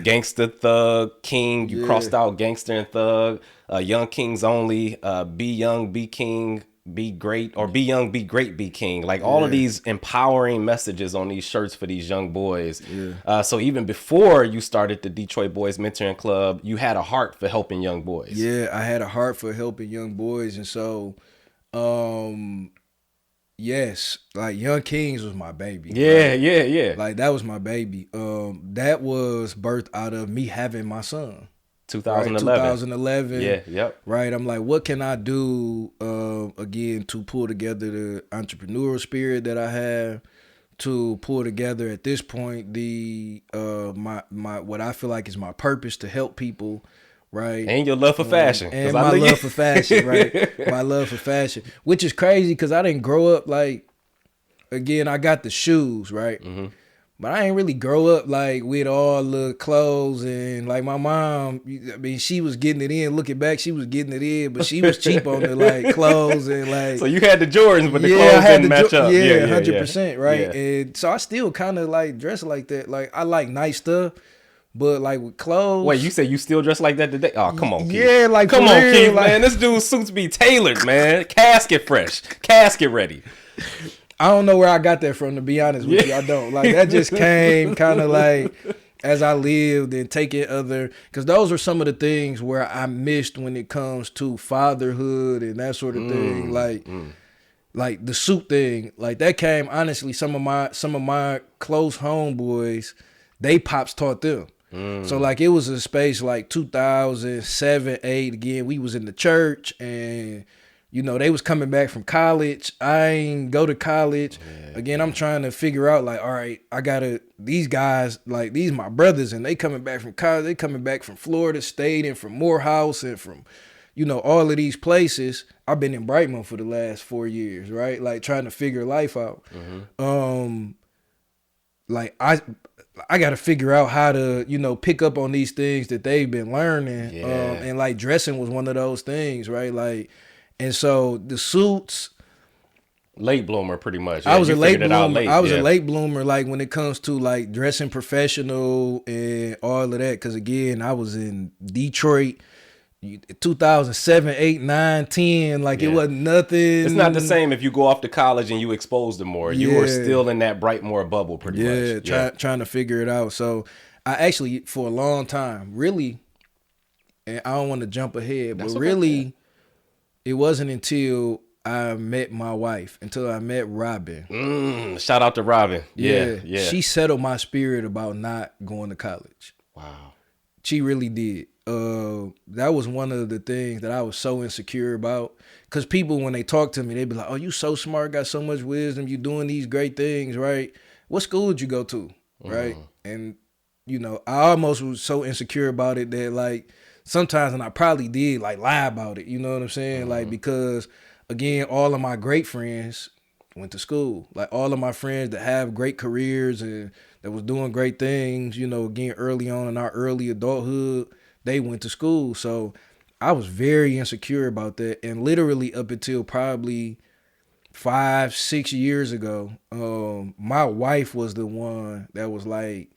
gangster, thug, king. You crossed out gangster and thug. Young Kings only. Be young, be king. Be great, or be young, be great, be king. Like all of these empowering messages on these shirts for these young boys. So even before you started the Detroit Boys Mentoring Club, you had a heart for helping young boys. Yeah, I had a heart for helping young boys. And so, yes, like Young Kings was my baby. Yeah. Like that was my baby. That was birthed out of me having my son. 2011. Right, 2011. Yeah, yep. Right. I'm like, what can I do again to pull together the entrepreneurial spirit that I have, to pull together at this point the my what I feel like is my purpose to help people, right? And your love for fashion. And my love for fashion, right? My love for fashion, which is crazy because I didn't grow up like, again, I got the shoes, right? But I ain't really grow up like with all the clothes, and like my mom, I mean, she was getting it in. Looking back, she was getting it in, but she was cheap on the like clothes and like. So you had the Jordans, but the clothes didn't match up. Yeah, 100%, right? Yeah. And so I still kind of like dress like that. Like I like nice stuff, but like with clothes. Wait, you say you still dress like that today? Oh, come on, Keith. Yeah, like come on, real, Keith, like, man. This dude's suits be tailored, man. Casket fresh, casket ready. I don't know where I got that from, to be honest with you. I don't. Like, that just came kind of like as I lived and taking other, because those are some of the things where I missed when it comes to fatherhood and that sort of thing. Like the suit thing, like that came, honestly, some of my close homeboys, they pops taught them. So like it was a space like 2007, 8, again, we was in the church, and they was coming back from college. I ain't go to college. Again, I'm trying to figure out like, all right, these guys, like these my brothers, and they coming back from college. They coming back from Florida State and from Morehouse and from, all of these places. I've been in Brightmoor for the last 4 years, right? Like trying to figure life out. Like I got to figure out how to, pick up on these things that they've been learning. And like dressing was one of those things, right? Like, and so the suits, late bloomer, pretty much. I was a late bloomer. I was a late bloomer, like when it comes to like dressing professional and all of that. Because again, I was in Detroit, 2007, 8, 9, 10, like it Yeah. wasn't nothing. It's not the same if you go off to college and you exposed to more. You were Yeah. still in that Brightmoor bubble pretty much. Yeah, Yeah. trying to figure it out. So I actually, for a long time, really, and I don't want to jump ahead, but That's okay. really, it wasn't until I met my wife, until I met Robin. Shout out to Robin. Yeah. Yeah. She settled my spirit about not going to college. Wow. She really did. That was one of the things that I was so insecure about. Cause people, when they talk to me, they be like, "Oh, you so smart, got so much wisdom, you doing these great things, right? What school did you go to, right?" And I almost was so insecure about it that like sometimes, and I probably did like lie about it. You know what I'm saying? Like because again, all of my great friends went to school. Like all of my friends that have great careers and that was doing great things, again, early on in our early adulthood, they went to school. So I was very insecure about that. And literally up until probably 5, 6 years ago, my wife was the one that was like,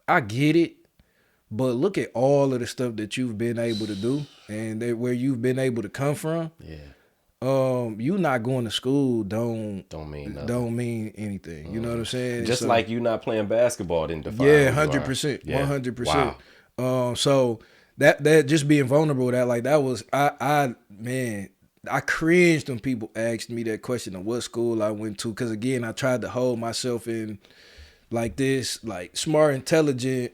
I get it, but look at all of the stuff that you've been able to do and where you've been able to come from. Yeah. You not going to school don't mean nothing. don't mean anything. You know what I'm saying? Just So, like you not playing basketball didn't define. yeah, who you are. 100%, Yeah. 100%. Wow. So that just being vulnerable, that like that was I cringed when people asked me that question of what school I went to, because again, I tried to hold myself in like this, like smart, intelligent,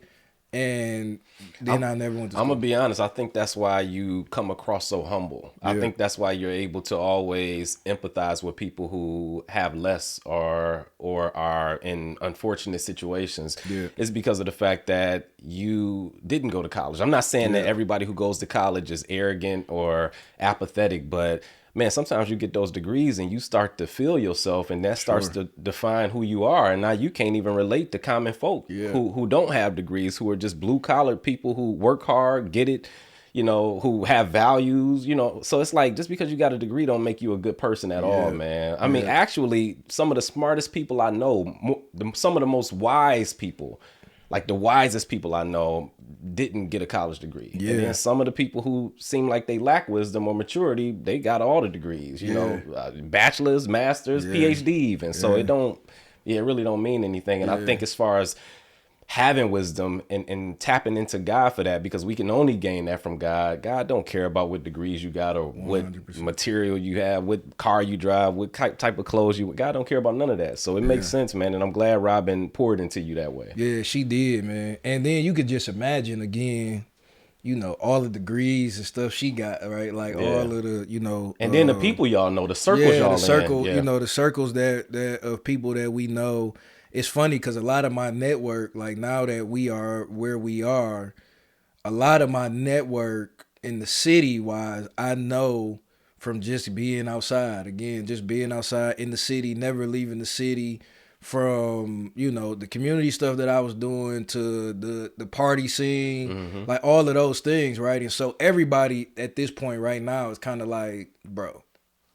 and then I never went to school. I'm gonna be honest. I think that's why you come across so humble. I Yeah. think that's why you're able to always empathize with people who have less or are in unfortunate situations. Yeah. It's because of the fact that you didn't go to college. I'm not saying that everybody who goes to college is arrogant or apathetic, but man, sometimes you get those degrees and you start to feel yourself, and that starts to define who you are. And now you can't even relate to common folk who don't have degrees, who are just blue collar people who work hard, get it, who have values, So it's like, just because you got a degree don't make you a good person at all, man. I mean, actually, some of the smartest people I know, some of the most wise people, like the wisest people I know, didn't get a college degree. Yeah. And then some of the people who seem like they lack wisdom or maturity, they got all the degrees, bachelor's, master's, PhD even. So it really don't mean anything. And I think as far as having wisdom and tapping into God for that, because we can only gain that from God. God don't care about what degrees you got or 100%. What material you have, what car you drive, what type of clothes you. God don't care about none of that. So it makes sense, man. And I'm glad Robin poured into you that way. Yeah, she did, man. And then you could just imagine again, all the degrees and stuff she got, right? Like all of the, and then the people y'all know, the circles y'all the circle, in. Yeah. The circles that of people that we know. It's funny because a lot of my network, like now that we are where we are, a lot of my network in the city wise, I know from just being outside. Again, just being outside in the city, never leaving the city, from the community stuff that I was doing to the party scene, like all of those things, right? And so everybody at this point right now is kind of like, bro,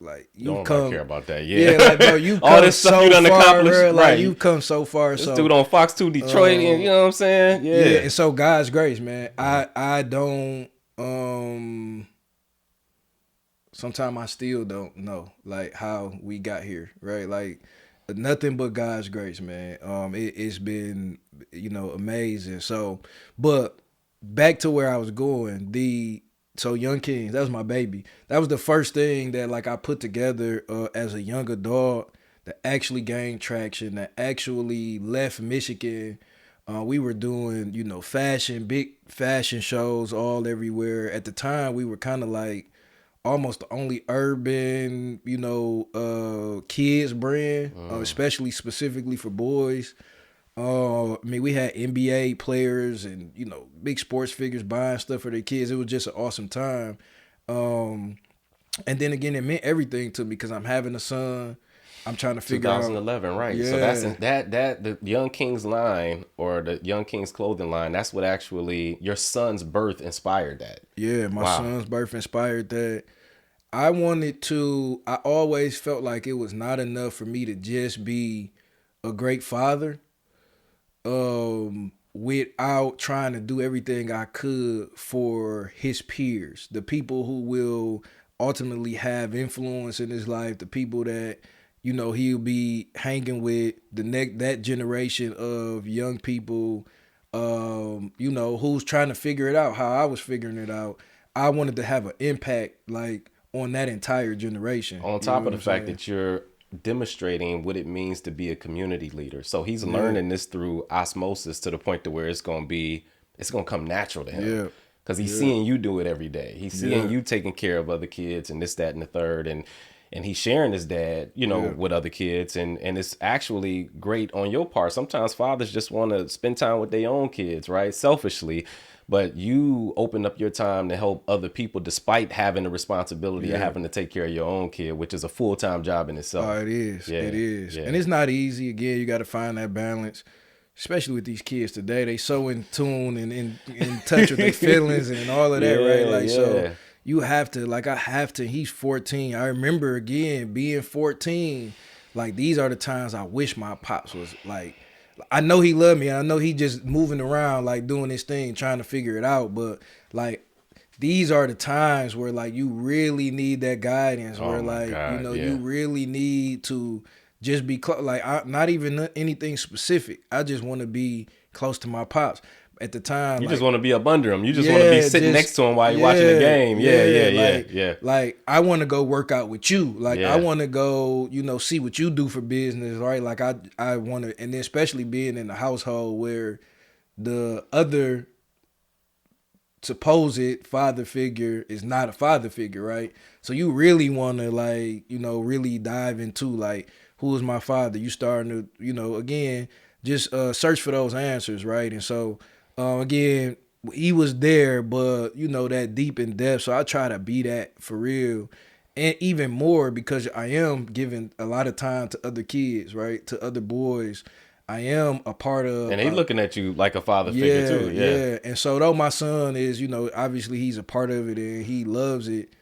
like you don't care about that. Like bro, you come all this stuff so you done far, accomplished, bro. Like right? you come so far. This so dude on Fox 2 Detroit, and you know what I'm saying? Yeah. And so God's grace, man. I don't. Sometimes I still don't know like how we got here, right? Like nothing but God's grace, man. It's been amazing. So, but back to where I was going. So Young Kings, that was my baby. That was the first thing that like I put together as a young adult that actually gained traction, that actually left Michigan. We were doing, big fashion shows all everywhere. At the time, we were kind of like almost the only urban, kids brand, especially specifically for boys. We had NBA players and, big sports figures buying stuff for their kids. It was just an awesome time. And then again, it meant everything to me because I'm having a son. I'm trying to figure 2011, right? Yeah. So that's the Young Kings line or the Young Kings clothing line. That's what actually your son's birth inspired that. Yeah, my son's birth inspired that. I always felt like it was not enough for me to just be a great father. without trying to do everything I could for his peers, the people who will ultimately have influence in his life, the people that, you know, he'll be hanging with, that generation of young people, you know, who's trying to figure it out how I was figuring it out. I wanted to have an impact like on that entire generation. On You know top of what the I'm fact saying? that you're demonstrating what it means to be a community leader. So he's learning this through osmosis to the point to where it's going to come natural to him. Yeah. Because he's Yeah. seeing you do it every day. He's seeing Yeah. you taking care of other kids and this, that, and the third. And he's sharing his dad, you know, Yeah. with other kids. And it's actually great on your part. Sometimes fathers just want to spend time with their own kids, right? Selfishly. But you open up your time to help other people despite having the responsibility of Yeah. having to take care of your own kid, which is a full-time job in itself. Oh, it is. Yeah, It is. yeah. And it's not easy. Again, you got to find that balance, especially with these kids today. They so in tune and in touch with their feelings and all of that, right? Like, so you have to, like, I have to. He's 14. I remember, again, being 14. Like, these are the times I wish my pops was, like, I know he loved me. I know he just moving around, like, doing his thing, trying to figure it out. But, like, these are the times where, like, you really need that guidance, Oh where, my like, God, you know, yeah. you really need to just be not even anything specific. I just want to be close to my pops. At the time, You like, just want to be up under him. You just want to be sitting next to him while you're watching the game. Yeah. Like, I want to go work out with you. Like, I Yeah. want to go, you know, see what you do for business, right? Like, I want to, and then especially being in a household where the other supposed father figure is not a father figure, right? So you really want to, like, you know, really dive into, like, who is my father? You starting to, you know, again, just search for those answers, right? And so, again, he was there, but, you know, that deep in depth. So I try to be that for real. And even more because I am giving a lot of time to other kids, right? To other boys. I am a part of. And he looking at you like a father figure too. Yeah. And so though my son is, you know, obviously he's a part of it and he loves it,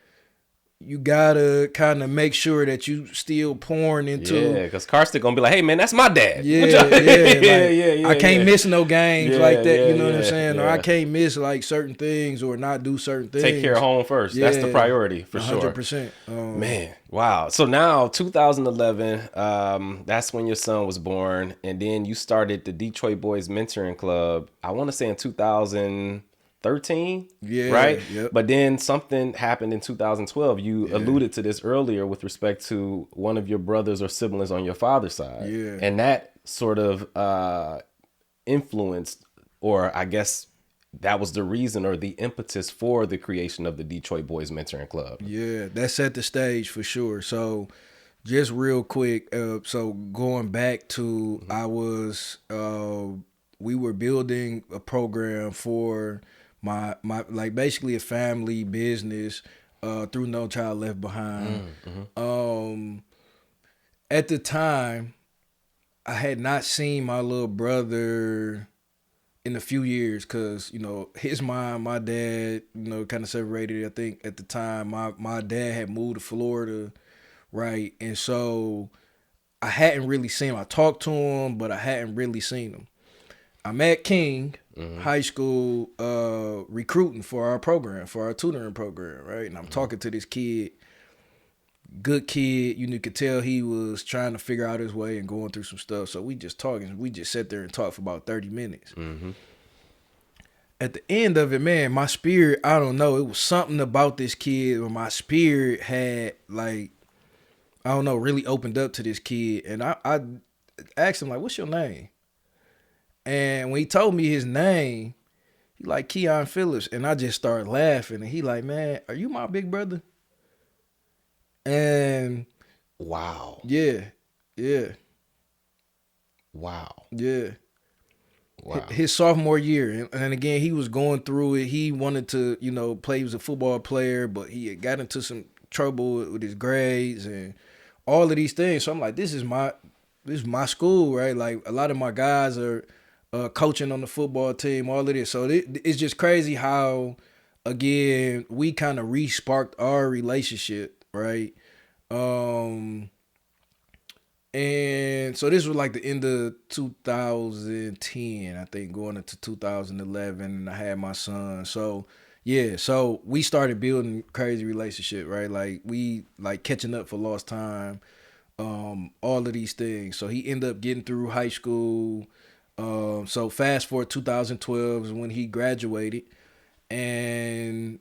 you gotta kind of make sure that you still pouring into. Yeah, because Karsten gonna be like, hey man, that's my dad. I can't miss no games like that, you know what I'm saying? Or I yeah. can't miss like certain things or not do certain things. Take care of home first. That's the priority for 100%. sure. Man, wow. So now 2011, that's when your son was born, and then you started the Detroit Boys Mentoring Club. I want to say in 2013, right? Yep. But then something happened in 2012. You alluded to this earlier with respect to one of your brothers or siblings on your father's side. Yeah. And that sort of influenced, or I guess that was the reason or the impetus for the creation of the Detroit Boys Mentoring Club. Yeah, that set the stage for sure. So just real quick, so going back to we were building a program for my like basically a family business through No Child Left Behind. At the time, I had not seen my little brother in a few years because, you know, his mom, my dad, you know, kind of separated. I think at the time my dad had moved to Florida, right? And so I hadn't really seen him. I talked to him, but I hadn't really seen him. I'm at King High School recruiting for our program, for our tutoring program, right? And I'm talking to this kid, good kid. You could tell he was trying to figure out his way and going through some stuff. So we just talking. We just sat there and talked for about 30 minutes. At the end of it, man, my spirit, I don't know. It was something about this kid where my spirit had, like, I don't know, really opened up to this kid. And I asked him, like, what's your name? And when he told me his name, he like, Keon Phillips. And I just started laughing. And he like, man, are you my big brother? And Wow. yeah. Wow. His sophomore year. And again, he was going through it. He wanted to, you know, play. He was a football player, but he had got into some trouble with his grades and all of these things. So I'm like, this is my school, right? Like, a lot of my guys are coaching on the football team, all of this. So it's just crazy how, again, we kind of re-sparked our relationship, right? And so this was like the end of 2010, I think, going into 2011, and I had my son. So yeah, so we started building crazy relationship, right? Like we like catching up for lost time, all of these things. So he ended up getting through high school. So fast forward 2012 is when he graduated, and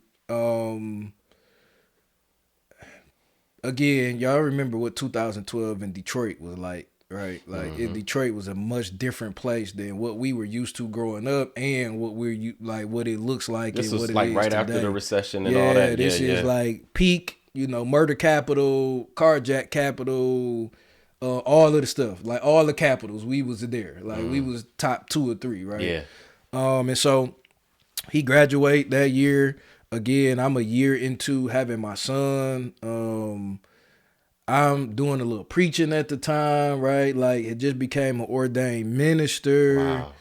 again, y'all remember what 2012 in Detroit was like, right? Like Detroit was a much different place than what we were used to growing up, and what like what it looks like This and what was it like is right after the today. recession and all Yeah, that. Yeah, this is yeah. like peak, murder capital, carjack capital, all of the stuff, like all the capitals. We was there, like we was top 2 or 3, right? Yeah. And so he graduate that year. Again, I'm a year into having my son. I'm doing a little preaching at the time, right? Like it just became an ordained minister.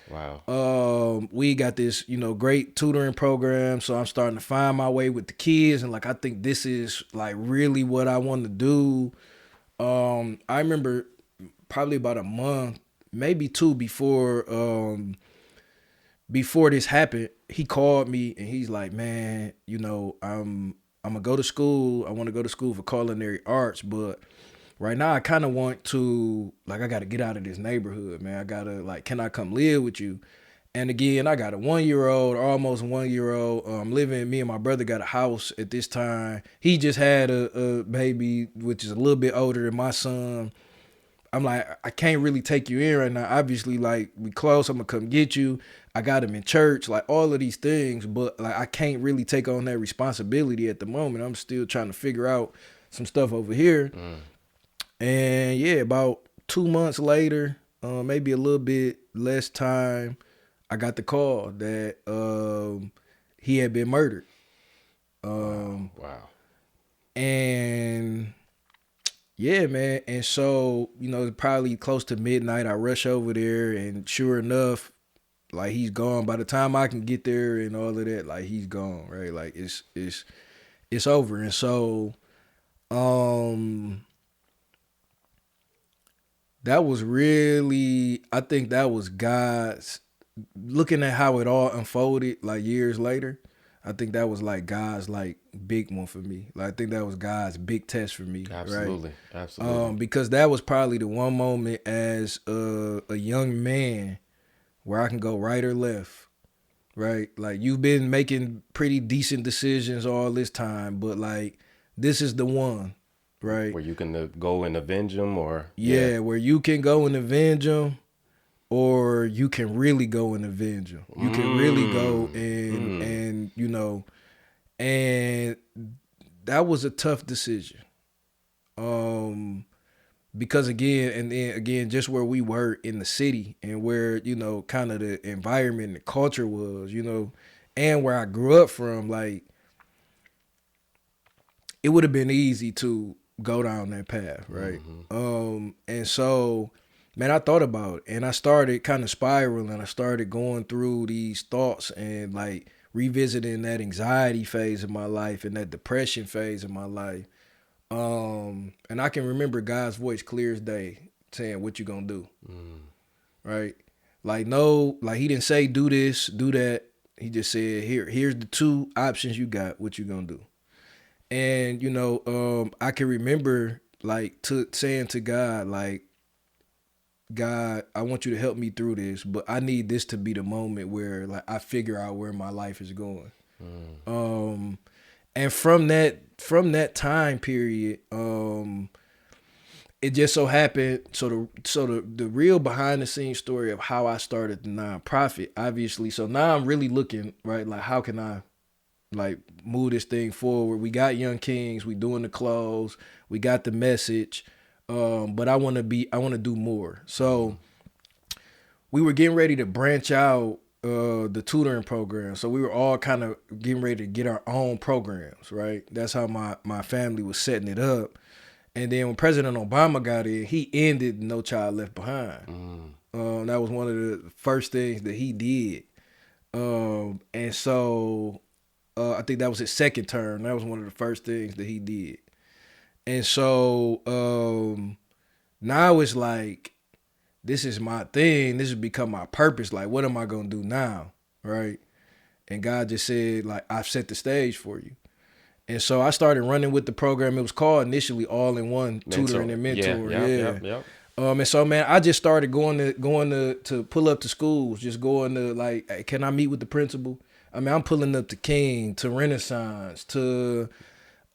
Wow. Wow. We got this, great tutoring program. So I'm starting to find my way with the kids, and like I think this is like really what I want to do. I remember probably about a month, maybe 2 before this happened, he called me and he's like, "Man, I'm gonna go to school. I want to go to school for culinary arts, but right now I kind of want to like I got to get out of this neighborhood, man. I gotta like, can I come live with you?" And again, I got a 1 year old, almost 1 year old. Living. Me and my brother got a house at this time. He just had a baby, which is a little bit older than my son. I'm like, I can't really take you in right now. Obviously, like we close, I'm gonna come get you. I got him in church, like all of these things, but like I can't really take on that responsibility at the moment. I'm still trying to figure out some stuff over here. And yeah, about 2 months later, maybe a little bit less time, I got the call that he had been murdered. Wow. And yeah, man. And so, probably close to midnight, I rush over there, and sure enough, like he's gone. By the time I can get there and all of that, like he's gone, right? Like it's over. And so, um, that was really, I think that was God's, looking at how it all unfolded like years later. I think that was like God's like big one for me. Like I think that was God's big test for me, right? Absolutely. Absolutely. Because that was probably the one moment as a young man where I can go right or left, right? Like you've been making pretty decent decisions all this time, but like this is the one, right? Where you can go and avenge them, or yeah. Yeah, where you can go and avenge them, or you can really go and avenge them. You can really go and that was a tough decision. Because again, and then again, just where we were in the city and where, kind of the environment and the culture was, and where I grew up from, like it would have been easy to go down that path, right? And so, man, I thought about it and I started kind of spiraling. I started going through these thoughts and like revisiting that anxiety phase of my life and that depression phase of my life. And I can remember God's voice clear as day saying, "What you gonna do?" Right? Like, no, like he didn't say do this, do that. He just said, here's the 2 options you got. What you gonna do? And I can remember like saying to God, like, God, I want you to help me through this, but I need this to be the moment where like I figure out where my life is going. And from that time period, it just so happened. So the real behind the scenes story of how I started the nonprofit, obviously. So now I'm really looking, right, like how can I like move this thing forward? We got Young Kings, we doing the clothes, we got the message, but I want to do more. So we were getting ready to branch out the tutoring program. So we were all kind of getting ready to get our own programs, right? That's how my family was setting it up. And then when President Obama got in, he ended No Child Left Behind. That was one of the first things that he did. And so I think that was his second term. That was one of the first things that he did. And so Now it's like, this is my thing. This has become my purpose. Like, what am I gonna do now, right? And God just said, like, I've set the stage for you. And so I started running with the program. It was called initially All in One Tutoring and Mentor. Yeah. And so, man, I just started going to pull up to schools, just going to, like, hey, can I meet with the principal? I mean, I'm pulling up to King, to Renaissance, to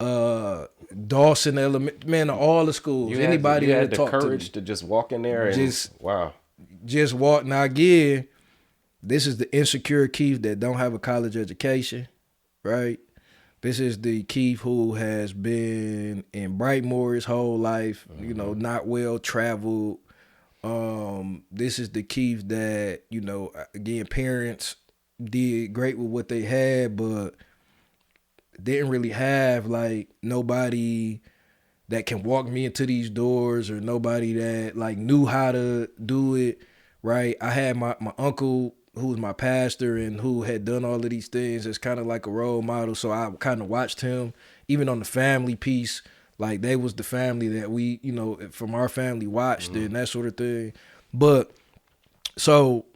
Dawson Element, man, to all the schools. You Anybody had that the talk to me. courage to just walk in there and wow. Just walk. Now again, this is the insecure Keith that don't have a college education, right? This is the Keith who has been in Brightmoor his whole life, you know, not well traveled. This is the Keith that, you know, again, parents did great with what they had, but didn't really have like nobody that can walk me into these doors, or nobody that like knew how to do it, right? I had my uncle who was my pastor and who had done all of these things as kind of like a role model. So I kind of watched him, even on the family piece, like they was the family that we, you know, from our family watched and that sort of thing. But so,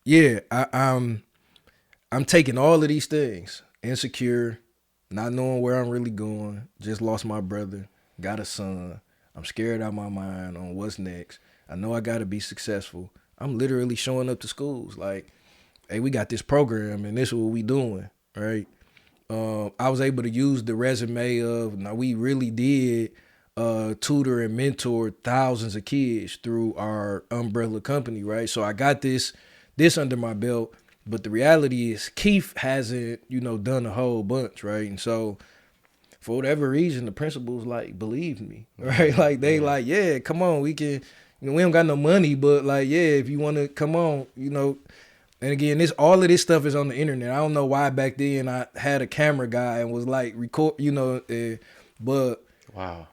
yeah, I'm taking all of these things, insecure, not knowing where I'm really going, just lost my brother, got a son. I'm scared out of my mind on what's next. I know I got to be successful. I'm literally showing up to schools like, hey, we got this program and this is what we doing, right? I was able to use the resume of, now we really did tutor and mentor thousands of kids through our umbrella company, right? So I got this under my belt, but the reality is Keith hasn't, you know, done a whole bunch, right? And so for whatever reason, the principals like believed me, right? Like they like, yeah, come on, we can. You know, we don't got no money, but like, yeah, if you want to come on, you know. And again, all of this stuff is on the internet. I don't know why back then I had a camera guy and was like record, you know, but wow,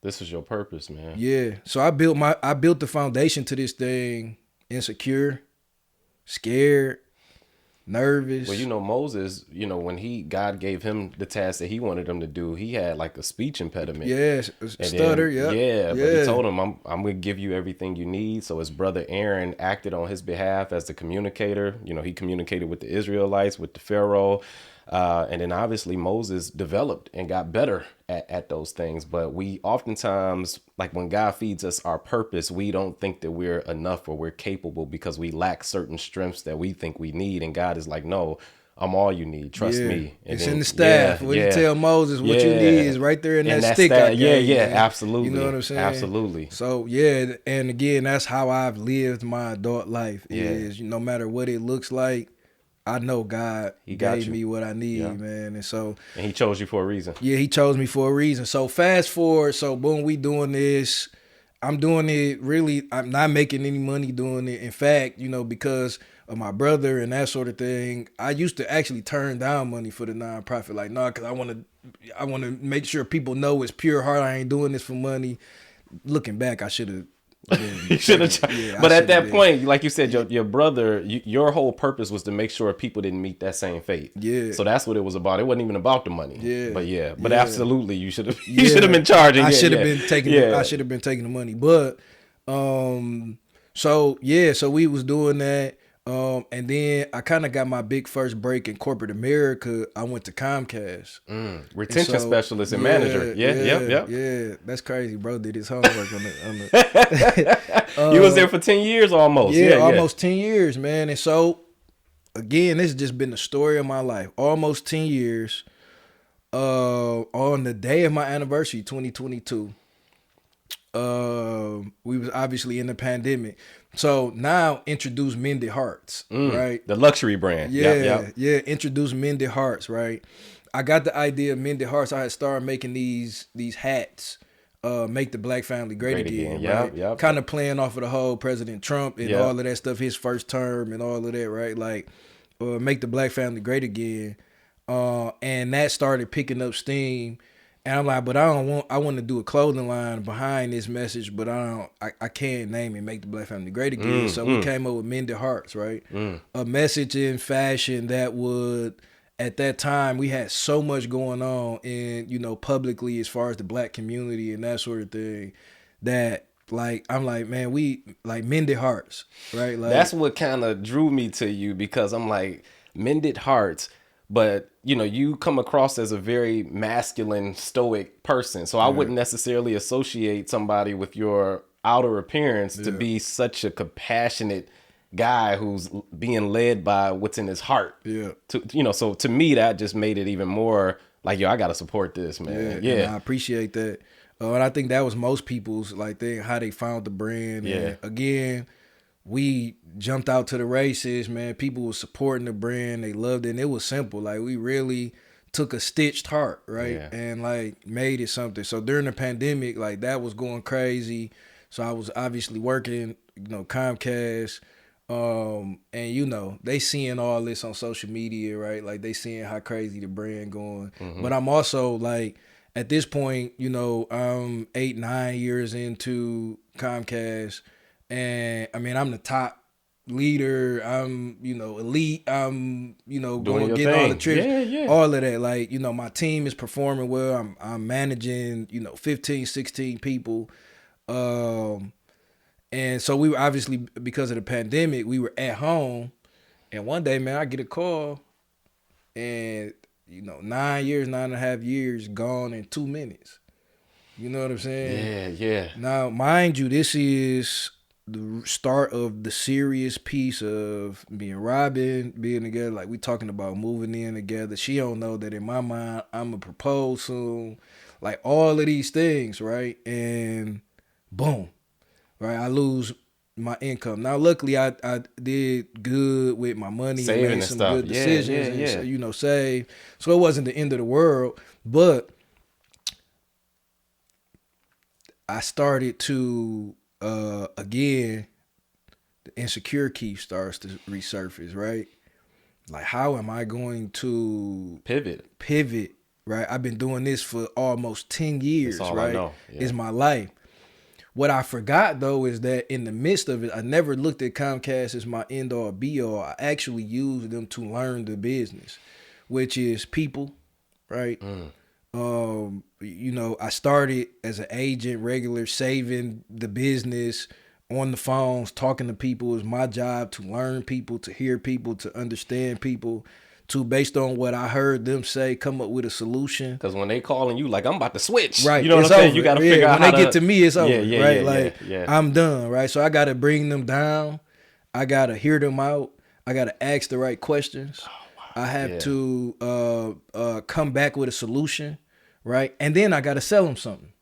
this was your purpose, man. Yeah. So I built the foundation to this thing, insecure, scared, nervous. Well, you know, Moses, you know, when God gave him the task that he wanted him to do, he had like a speech impediment. Yes, stutter, but he told him, I'm going to give you everything you need. So his brother Aaron acted on his behalf as the communicator. You know, he communicated with the Israelites, with the Pharaoh. And then obviously Moses developed and got better at those things. But we oftentimes, like when God feeds us our purpose, we don't think that we're enough or we're capable because we lack certain strengths that we think we need. And God is like, no, I'm all you need. Trust me. And it's in the staff. When you tell Moses what you need is right there in that stick. Absolutely. You know what I'm saying? Absolutely. So yeah, and again, that's how I've lived my adult life. Is no matter what it looks like, I know God gave me what I need, man. And so, and he chose you for a reason. Yeah, he chose me for a reason. So fast forward, so boom, we doing this. I'm doing it really, I'm not making any money doing it. In fact, you know, because of my brother and that sort of thing, I used to actually turn down money for the nonprofit. Like, nah, because I want to make sure people know it's pure heart. I ain't doing this for money. Looking back, I should have. You should have, but at that point, like you said, your brother, your whole purpose was to make sure people didn't meet that same fate. Yeah. So that's what it was about. It wasn't even about the money. Yeah. But absolutely, you should have. You should have been charging. I should have been taking. I should have been taking the money. But, so we was doing that. And then I kind of got my big first break in corporate America. I went to Comcast. Retention specialist and manager. Yeah. That's crazy, bro. Did his homework on the You was there for 10 years almost. Almost 10 years, man. And so, again, this has just been the story of my life. Almost 10 years. On the day of my anniversary, 2022. We was obviously in the pandemic. So now introduce Mended Hearts, right? The luxury brand. Yeah. Introduce Mended Hearts, right? I got the idea of Mended Hearts. I had started making these hats, make the black family great again. Right? Kind of playing off of the whole President Trump and all of that stuff, his first term and all of that, right? Like, make the black family great again. And that started picking up steam. And I'm like, but I want to do a clothing line behind this message, but I can't name it, make the black family great again. So we came up with Mended Hearts, right? A message in fashion that would, at that time, we had so much going on in, you know, publicly as far as the black community and that sort of thing, that like I'm like, man, we like mended hearts, right? Like That's what kind of drew me to you, because I'm like, mended hearts, but you come across as a very masculine, stoic person. So I wouldn't necessarily associate somebody with your outer appearance to be such a compassionate guy who's being led by what's in his heart. Yeah. So to me, that just made it even more like, yo, I got to support this, man. And I appreciate that. And I think that was most people's like how they found the brand. Yeah. And again, we jumped out to the races, man. People were supporting the brand. They loved it. And it was simple. Like we really took a stitched heart, right? Yeah. And like made it something. So during the pandemic, like that was going crazy. So I was obviously working, Comcast. And they seeing all this on social media, right? Like they seeing how crazy the brand going. But I'm also like, at this point, I'm 8-9 years into Comcast, and I mean I'm the top leader. I'm elite. I'm going getting all the trips, all of that. Like my team is performing well. I'm managing 15, 16 people. And so we were obviously, because of the pandemic, we were at home. And one day, man, I get a call, and 9.5 years gone in 2 minutes. You know what I'm saying? Yeah. Now, mind you, this is the start of the serious piece of me and Robin being together. Like we talking about moving in together. She don't know that in my mind I'm gonna propose soon. Like all of these things, right? And boom. Right, I lose my income. Now, luckily, I did good with my money, saving and made and some stuff. good decisions, Yeah. and save. So it wasn't the end of the world, but I started to again, the insecurity starts to resurface. Right, like how am I going to Pivot? Right, I've been doing this for almost 10 years. That's all right, I know. Yeah. It's my life. What I forgot, though, is that in the midst of it, I never looked at Comcast as my end-all, be-all. I actually used them to learn the business, which is people, right? I started as an agent, regular, saving the business on the phones, talking to people. It was my job to learn people, to hear people, to understand people, to, based on what I heard them say, come up with a solution. Because when they calling you, like, I'm about to switch. Right. You know what I'm saying? Over. You got to figure out when how they get to me, it's over. right? I'm done, right? So I got to bring them down. I got to hear them out. I got to ask the right questions. Oh, wow. I have to come back with a solution, right? And then I got to sell them something,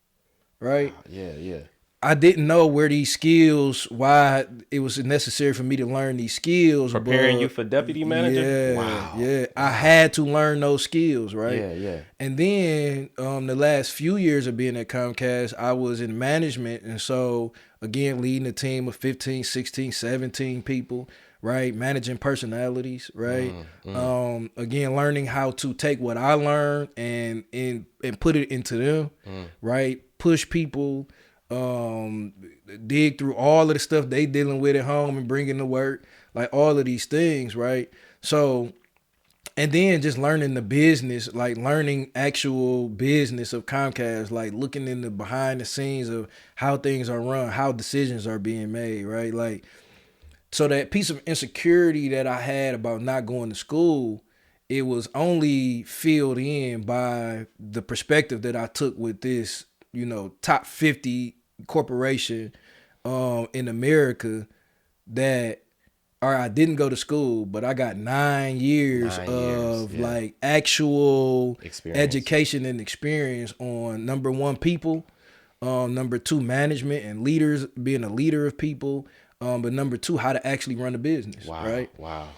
right? Yeah. I didn't know where these skills, why it was necessary for me to learn these skills. Preparing you for deputy manager? Yeah, wow. Yeah. I had to learn those skills, right? Yeah. And then the last few years of being at Comcast, I was in management. And so, again, leading a team of 15, 16, 17 people, right? Managing personalities, right? Again, learning how to take what I learned and put it into them, right? Push people, dig through all of the stuff they dealing with at home and bringing to work, like all of these things, right? So, and then just learning the business, like learning actual business of Comcast, like looking in the behind the scenes of how things are run, how decisions are being made, right? Like, so that piece of insecurity that I had about not going to school, it was only filled in by the perspective that I took with this, top 50 corporation in America that, all right, I didn't go to school, but I got 9 years of like actual education and experience on, number one, people, number two, management and leaders, being a leader of people, but number two, how to actually run a business. Wow. Right? Wow.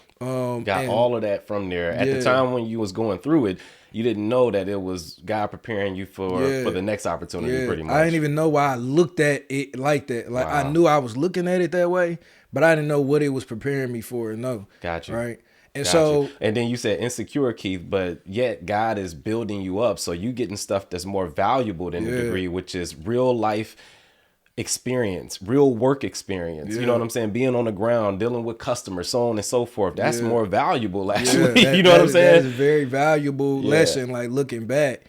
Got all of that from there. At the time when you was going through it, you didn't know that it was God preparing you for the next opportunity, pretty much. I didn't even know why I looked at it like that. Like, I knew I was looking at it that way, but I didn't know what it was preparing me for. No. Got you. Right? And and then you said insecure, Keith, but yet God is building you up. So you getting stuff that's more valuable than the degree, which is real life experience, real work experience. You know what I'm saying? Being on the ground, dealing with customers, so on and so forth. That's more valuable, actually. You know what I'm saying? That's a very valuable lesson, like looking back.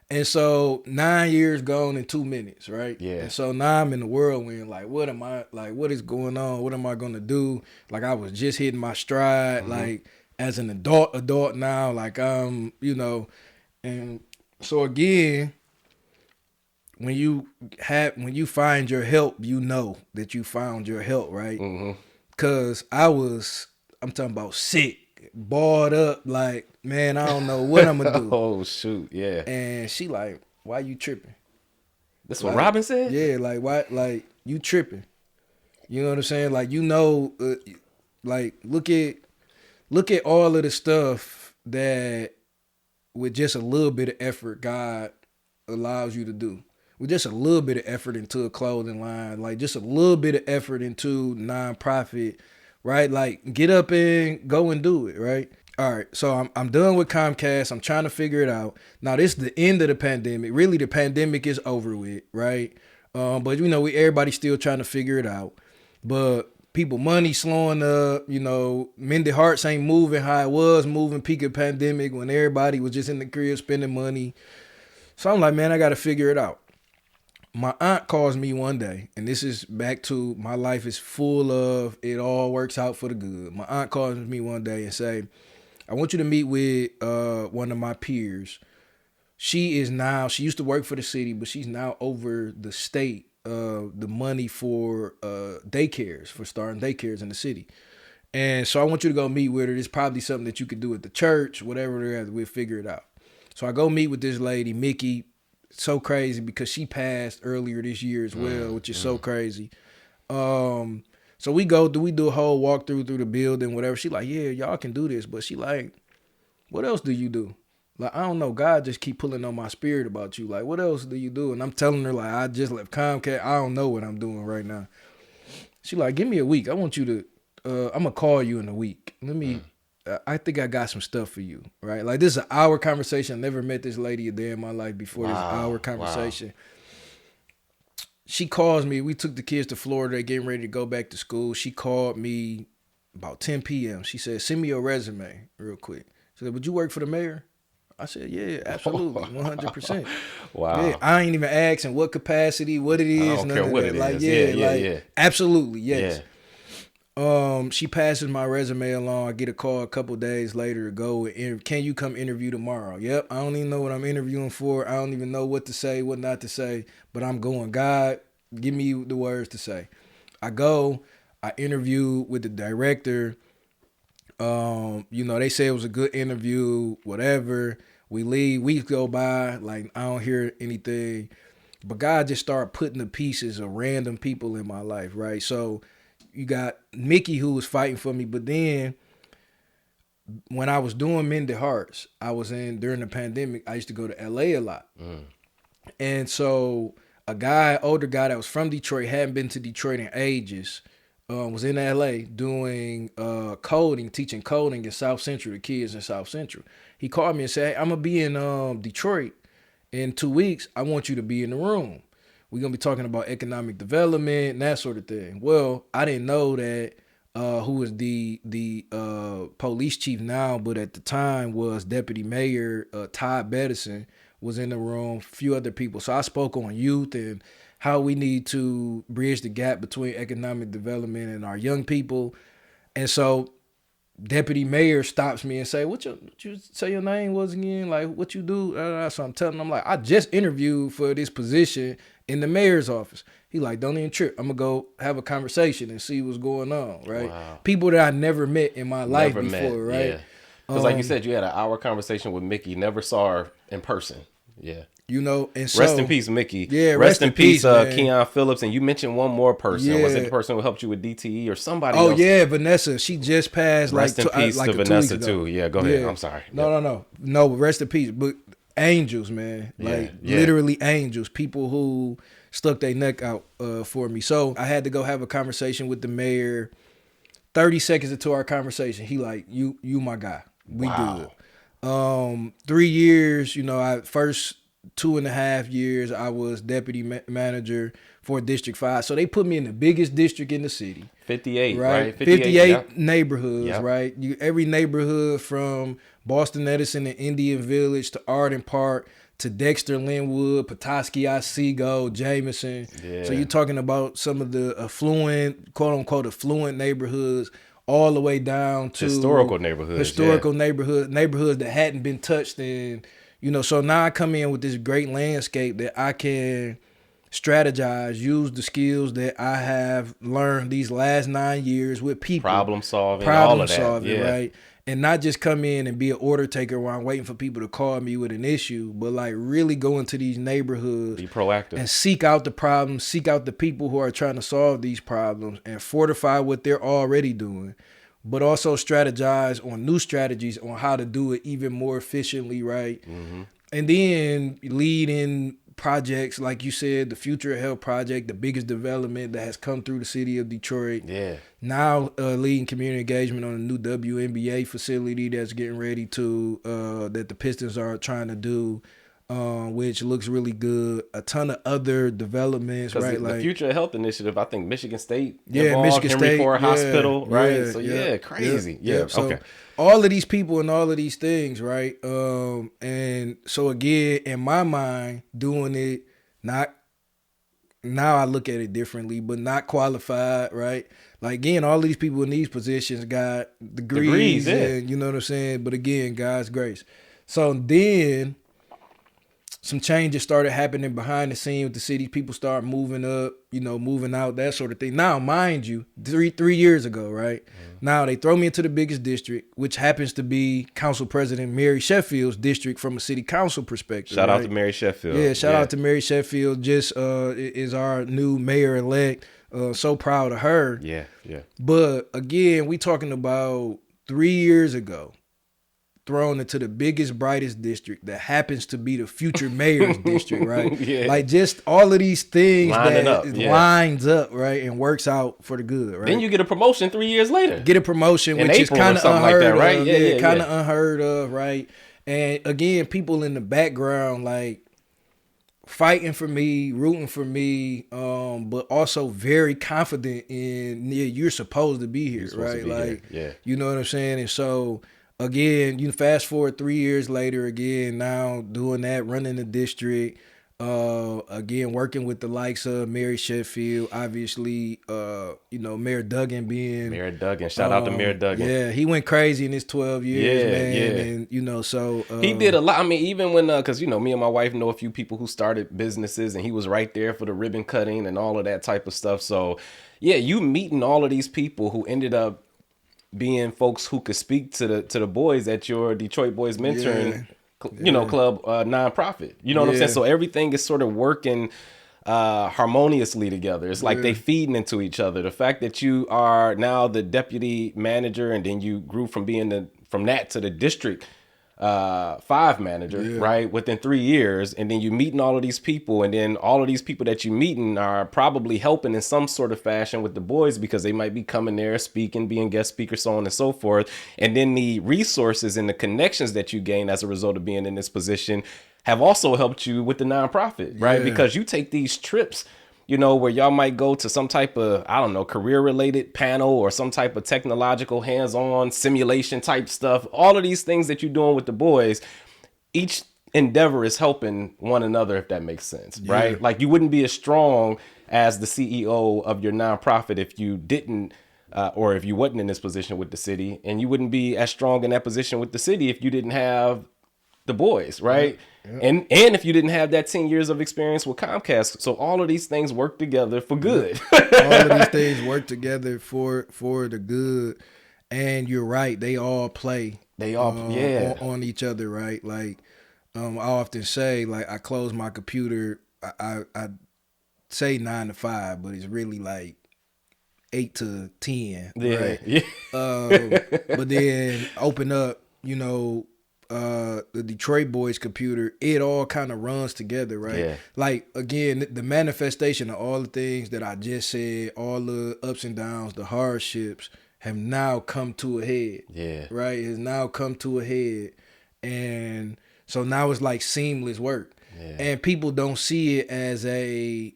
And so 9 years gone in 2 minutes, right? Yeah. And so now I'm in the whirlwind. Like, what am I? Like, what is going on? What am I gonna do? Like, I was just hitting my stride. Like, as an adult now. Like, and so again, when you find your help, you know that you found your help, right? Cause I'm talking about sick, balled up, like, man, I don't know what I'm gonna do. Oh shoot, yeah. And she like, why you tripping? That's what Like, Robin said? yeah, like, why, like, you tripping? You know what I'm saying? Like, like, look at all of the stuff that with just a little bit of effort, God allows you to do. With just a little bit of effort into a clothing line, like just a little bit of effort into nonprofit, right? Like, get up and go and do it, right? All right, so I'm done with Comcast. I'm trying to figure it out. Now, this is the end of the pandemic. Really, the pandemic is over with, right? But everybody's still trying to figure it out. But people money slowing up, Mendy Hearts ain't moving how it was moving peak of pandemic when everybody was just in the crib spending money. So I'm like, man, I got to figure it out. My aunt calls me one day, and this is back to my life is full of it all works out for the good. My aunt calls me one day and say, I want you to meet with one of my peers. She used to work for the city, but she's now over the state, the money for daycares, for starting daycares in the city. And so I want you to go meet with her. It's probably something that you could do at the church, whatever it is, we'll figure it out. So I go meet with this lady, Mickey. So crazy because she passed earlier this year as well, which is so crazy. So we do a whole walkthrough through the building, whatever. She like, yeah, y'all can do this. But she like, what else do you do? Like, I don't know. God just keep pulling on my spirit about you. Like, what else do you do? And I'm telling her, like, I just left Comcast. I don't know what I'm doing right now. She like, give me a week. I want you to, I'm going to call you in a week. I think I got some stuff for you, right? Like, this is an hour conversation. I never met this lady a day in my life before. This hour conversation. Wow. She calls me. We took the kids to Florida. They're getting ready to go back to school. She called me about 10 p.m. She said, send me your resume real quick. She said, would you work for the mayor? I said, yeah, absolutely, 100%. Wow. Yeah, I ain't even asking what capacity, what it is. I don't care what it like, is. Yeah. Absolutely, yes. Yeah. She passes my resume along. I get a call a couple days later to go. Can you come interview tomorrow? Yep. I don't even know what I'm interviewing for. I don't even know what to say, what not to say. But I'm going. God, give me the words to say. I go. I interview with the director. They say it was a good interview. Whatever. We leave. Weeks go by. Like, I don't hear anything. But God just started putting the pieces of random people in my life, right? So you got Mickey who was fighting for me, but then when I was doing Mendy Hearts, during the pandemic, I used to go to LA a lot. And so older guy that was from Detroit, hadn't been to Detroit in ages, was in LA doing coding, teaching coding in South Central, the kids in South Central. He called me and said, hey, I'm going to be in Detroit in 2 weeks. I want you to be in the room. We're going to be talking about economic development and that sort of thing. Well, I didn't know that who was the police chief now, but at the time was Deputy Mayor Todd Bedison was in the room, a few other people. So I spoke on youth and how we need to bridge the gap between economic development and our young people. And so Deputy Mayor stops me and say, what you say your name was again? Like, what you do? So I'm telling him, like, I just interviewed for this position in the mayor's office. He like, don't even trip. I'm going to go have a conversation and see what's going on, right? Wow. People that I never met in my life before, right? Yeah. Because like you said, you had an hour conversation with Mickey, never saw her in person. Yeah. And so, rest in peace, Mickey. Yeah, rest in peace, Keon Phillips. And you mentioned one more person. Yeah. Was it the person who helped you with DTE or somebody else? Oh, yeah, Vanessa. She just passed. Rest in peace to Vanessa, too. Yeah, go ahead. I'm sorry. No, rest in peace. But angels, man. Literally angels. People who stuck their neck out for me. So I had to go have a conversation with the mayor. 30 seconds into our conversation, he like, you my guy. We good. 3 years, I first 2.5 years, I was deputy manager for District 5. So they put me in the biggest district in the city. 58, right? 58, 58 yep. neighborhoods, Yep. right? Every neighborhood from Boston Edison and Indian Village to Arden Park to Dexter, Linwood, Petoskey, Otsego, Jameson. Yeah. So you're talking about some of the affluent, quote unquote, affluent neighborhoods, all the way down to historical neighborhoods, neighborhoods that hadn't been touched in, so now I come in with this great landscape that I can strategize, use the skills that I have learned these last 9 years with people. Problem solving, all of that. Yeah. Right? And not just come in and be an order taker while I'm waiting for people to call me with an issue, but like really go into these neighborhoods. Be proactive. And seek out the problems, seek out the people who are trying to solve these problems and fortify what they're already doing, but also strategize on new strategies on how to do it even more efficiently, right? Mm-hmm. And then lead in projects, like you said, the Future of Health project, the biggest development that has come through the city of Detroit. Yeah. Now leading community engagement on a new WNBA facility that's getting ready to, that the Pistons are trying to do, which looks really good. A ton of other developments, right? The Future of Health initiative, I think Michigan State, Michigan Henry State Ford Hospital, right? Yeah, so crazy. Yeah. So okay. all of these people and all of these things, right? And so again, in my mind, doing it not now, I look at it differently, but not qualified, right? Like again, all these people in these positions got degrees and you know what I'm saying. But again, God's grace. So then some changes started happening behind the scene with the city. People start moving up, moving out, that sort of thing. Now, mind you, three years ago, right? Now they throw me into the biggest district, which happens to be Council President Mary Sheffield's district from a city council perspective. Shout out to Mary Sheffield. Yeah, shout out to Mary Sheffield. Just is our new mayor-elect. So proud of her. Yeah. But again, we talking about 3 years ago. Thrown into the biggest, brightest district that happens to be the future mayor's district, right? Yeah. Like just all of these things lines up, right, and works out for the good, right? Then you get a promotion 3 years later. Get a promotion, which is kind of unheard of, right? Yeah, kind of unheard of, right? And again, people in the background like fighting for me, rooting for me, but also very confident in you're supposed to be here, right? Like, you know what I'm saying? And so again, you fast forward 3 years later, again, now doing that, running the district, again, working with the likes of Mary Sheffield, obviously, Mayor Duggan being... Mayor Duggan, shout out to Mayor Duggan. Yeah, he went crazy in his 12 years, man. And, so... he did a lot. I mean, even when, because, me and my wife know a few people who started businesses, and he was right there for the ribbon cutting and all of that type of stuff. So, yeah, you meeting all of these people who ended up being folks who could speak to the boys at your Detroit Boys Mentoring, club nonprofit. You know what I'm saying? So everything is sort of working harmoniously together. It's like they feeding into each other. The fact that you are now the deputy manager, and then you grew from being from that to the district 5 manager, right, within 3 years, and then you meeting all of these people, and then all of these people that you meeting are probably helping in some sort of fashion with the boys, because they might be coming there speaking, being guest speakers, so on and so forth. And then the resources and the connections that you gain as a result of being in this position have also helped you with the nonprofit, right? Because you take these trips, where y'all might go to some type of, I don't know, career-related panel or some type of technological hands-on simulation type stuff. All of these things that you're doing with the boys, each endeavor is helping one another, if that makes sense, right? Like you wouldn't be as strong as the CEO of your nonprofit if you didn't, or if you wasn't in this position with the city, and you wouldn't be as strong in that position with the city if you didn't have the boys, right? And if you didn't have that 10 years of experience with Comcast. So all of these things work together for good. All of these things work together for the good. And you're right, they all play. They all on each other, right? Like I often say, like I close my computer, I say 9 to 5, but it's really like 8 to 10, right? But then open up, the Detroit Boys computer, it all kind of runs together, right? Like again, the manifestation of all the things that I just said, all the ups and downs, the hardships have now come to a head. Right? It has now come to a head. And so now it's like seamless work. Yeah. And people don't see it as a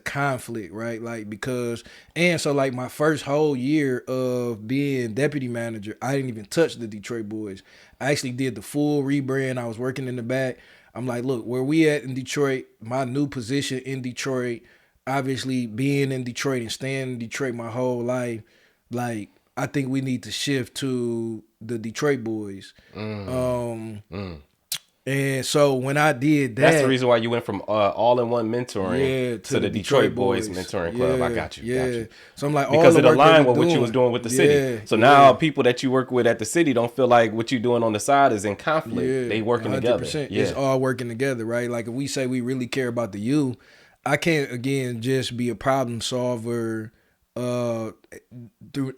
conflict, right? Like because and so like my first whole year of being deputy manager, I didn't even touch the Detroit boys. I actually did the full rebrand. I was working in the back. I'm like, look, where we at in Detroit, my new position in Detroit, obviously being in Detroit and staying in Detroit my whole life, like I think we need to shift to the Detroit boys. And so when I did that, That's the reason why you went from all-in-one mentoring yeah, to the Detroit Boys mentoring club. I got you. Yeah. Got you. So I'm like, all Because the it work aligned that with we're what you doing, was doing with the city. So now people that you work with at the city don't feel like what you're doing on the side is in conflict. They working 100%. together. Yeah. It's all working together, right? Like if we say we really care about the youth, I can't again just be a problem solver through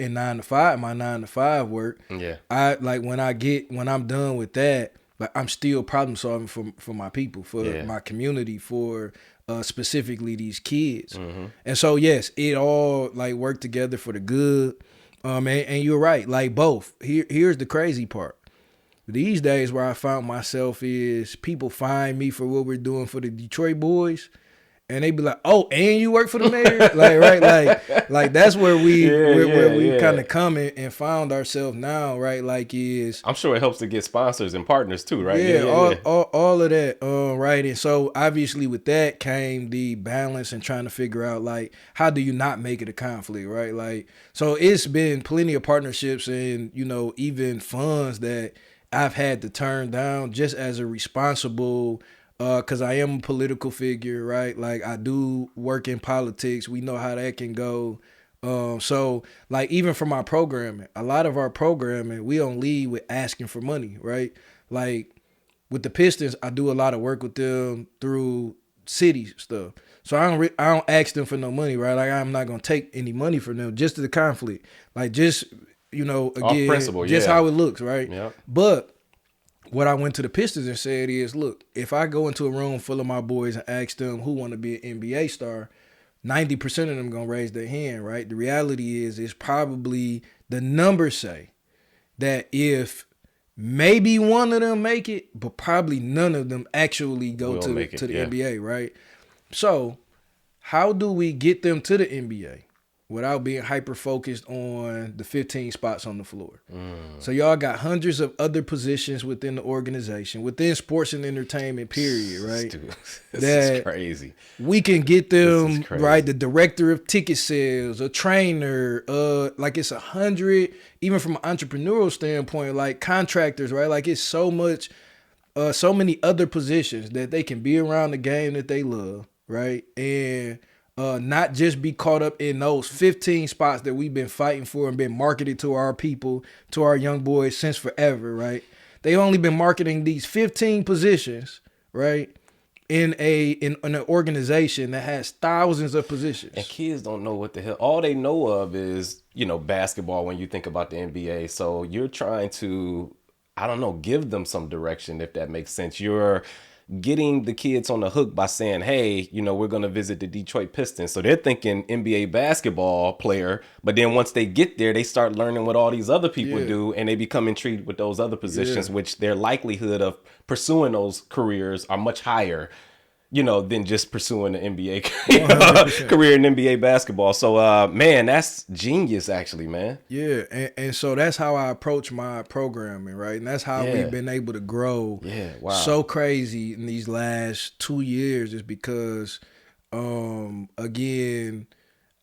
in 9 to 5, my 9 to 5 work. Yeah. I like when I'm done with that, like I'm still problem solving for my people, for my community, for specifically these kids. And so yes, it all like worked together for the good. And you're right, like both. Here's the crazy part. These days where I found myself is people find me for what we're doing for the Detroit boys. And they be like, "Oh, and you work for the mayor?" Like, right? Like that's where we kind of come and found ourselves now, right? Like, is I'm sure it helps to get sponsors and partners too, right? Yeah, all of that, right? And so obviously with that came the balance and trying to figure out like how do you not make it a conflict, right? Like, so it's been plenty of partnerships and even funds that I've had to turn down just as a responsible. Because I am a political figure, right? Like I do work in politics. We know how that can go. So like even for my programming, a lot of our programming, we don't lead with asking for money, right? Like with the Pistons, I do a lot of work with them through city stuff. So I don't ask them for no money, right? Like I'm not gonna take any money from them just to the conflict. Like just again, off principle, just how it looks, right? Yeah. But what I went to the Pistons and said is, look, if I go into a room full of my boys and ask them who want to be an NBA star, 90% of them going to raise their hand, right? The reality is probably the numbers say that if maybe one of them make it, but probably none of them actually go to the NBA, right? So how do we get them to the NBA without being hyper-focused on the 15 spots on the floor? So y'all got hundreds of other positions within the organization, within sports and entertainment, period, right? Dude, this is crazy. We can get them, right? The director of ticket sales, a trainer, like it's 100, even from an entrepreneurial standpoint, like contractors, right? Like it's so much, so many other positions that they can be around the game that they love, right? And not just be caught up in those 15 spots that we've been fighting for and been marketed to our people, to our young boys since forever, right? They only been marketing these 15 positions, right? In an organization that has thousands of positions. And kids don't know what the hell. All they know of is, basketball when you think about the NBA. So you're trying to, I don't know, give them some direction, if that makes sense. You're getting the kids on the hook by saying, hey, we're going to visit the Detroit Pistons. So they're thinking NBA basketball player. But then once they get there, they start learning what all these other people do. And they become intrigued with those other positions, which their likelihood of pursuing those careers are much higher, than just pursuing an NBA career in NBA basketball. So, man, that's genius, actually, man. Yeah, and so that's how I approach my programming, right? And that's how we've been able to grow so crazy in these last 2 years is because, again,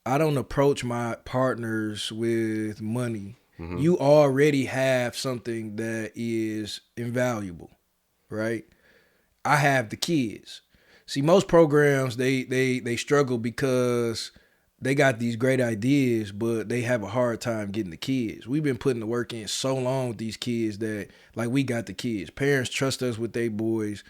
I don't approach my partners with money. You already have something that is invaluable, right? I have the kids. See, most programs, they struggle because they got these great ideas, but they have a hard time getting the kids. We've been putting the work in so long with these kids that, like, we got the kids. Parents trust us with their boys.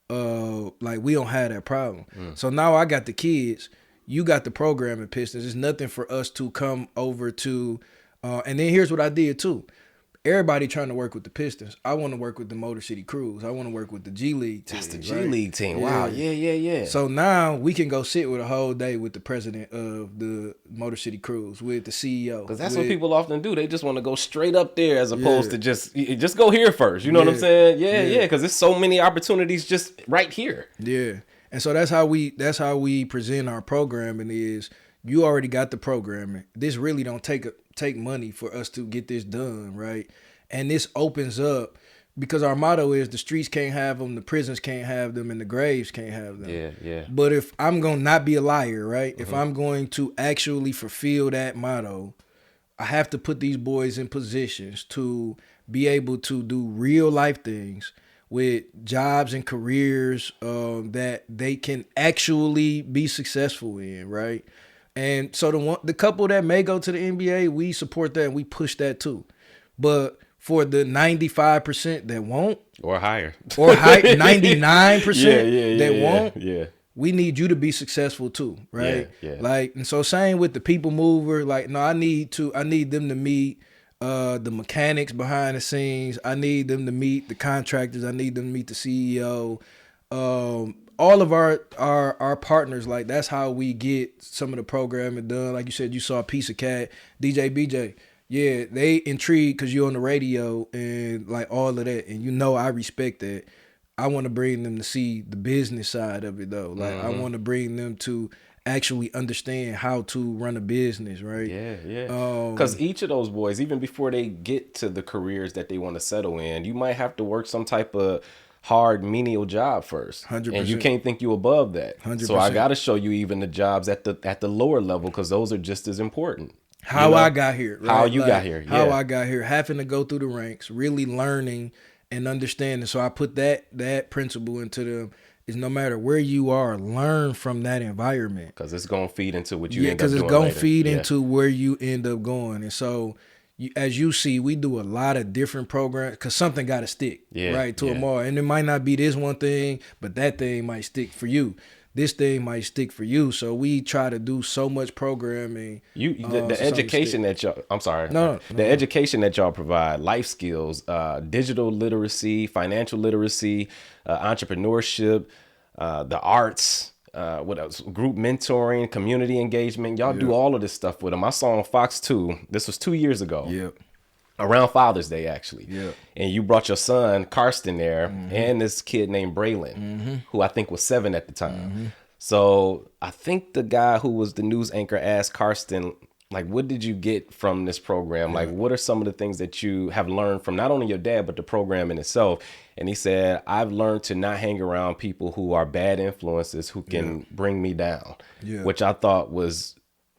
Like, we don't have that problem. So now I got the kids. You got the programming Pistons. There's nothing for us to come over to. And then here's what I did, too. everybody trying to work with the Pistons. I want to work with the Motor City Crews. I want to work with the G League team. That's the G League team. Wow. Yeah. So now we can go sit with a whole day with the president of the Motor City Crews, with the CEO. Because that's what people often do. They just want to go straight up there as opposed to just go here first. You know what I'm saying? Yeah. Because there's so many opportunities just right here. Yeah. And so that's how we present our programming is you already got the programming. This really don't take money for us to get this done, right? And this opens up because our motto is the streets can't have them, the prisons can't have them, and the graves can't have them. Yeah. But if I'm going to not be a liar, right? If I'm going to actually fulfill that motto, I have to put these boys in positions to be able to do real life things with jobs and careers that they can actually be successful in, right? And so the couple that may go to the NBA, we support that and we push that too. But for the 95% that won't, or higher, 99% that won't, we need you to be successful too, right? Yeah. Like, and so same with the people mover. Like, no, I need them to meet the mechanics behind the scenes. I need them to meet the contractors. I need them to meet the CEO. All of our partners, like that's how we get some of the programming done. Like you said, you saw Piece of Cat, DJ BJ. Yeah, they intrigued because you're on the radio and like all of that. And I respect that. I want to bring them to see the business side of it though. Like I want to bring them to actually understand how to run a business, right? Yeah. Because each of those boys, even before they get to the careers that they want to settle in, you might have to work some type of hard menial job first, 100%. And you can't think you above that. 100%. So I got to show you even the jobs at the lower level because those are just as important. How I got here, right? How you got here, How I got here, having to go through the ranks, really learning and understanding. So I put that principle into them. Is no matter where you are, learn from that environment because it's gonna feed into what you end up doing. Because it's gonna feed into where you end up going, and so. As you see, we do a lot of different programs because something got to stick, right, to them all. And it might not be this one thing, but that thing might stick for you. This thing might stick for you. So we try to do so much programming. The education that y'all, I'm sorry. The education that y'all provide, life skills, digital literacy, financial literacy, entrepreneurship, the arts, what else? Group mentoring, community engagement. Y'all do all of this stuff with them. I saw on Fox 2. This was 2 years ago. Yep. Around Father's Day, actually. Yep. And you brought your son, Karsten, there, and this kid named Braylon, who I think was 7 at the time. So I think the guy who was the news anchor asked Karsten, like, what did you get from this program? Like, what are some of the things that you have learned from not only your dad, but the program in itself? And he said, I've learned to not hang around people who are bad influences who can bring me down, which I thought was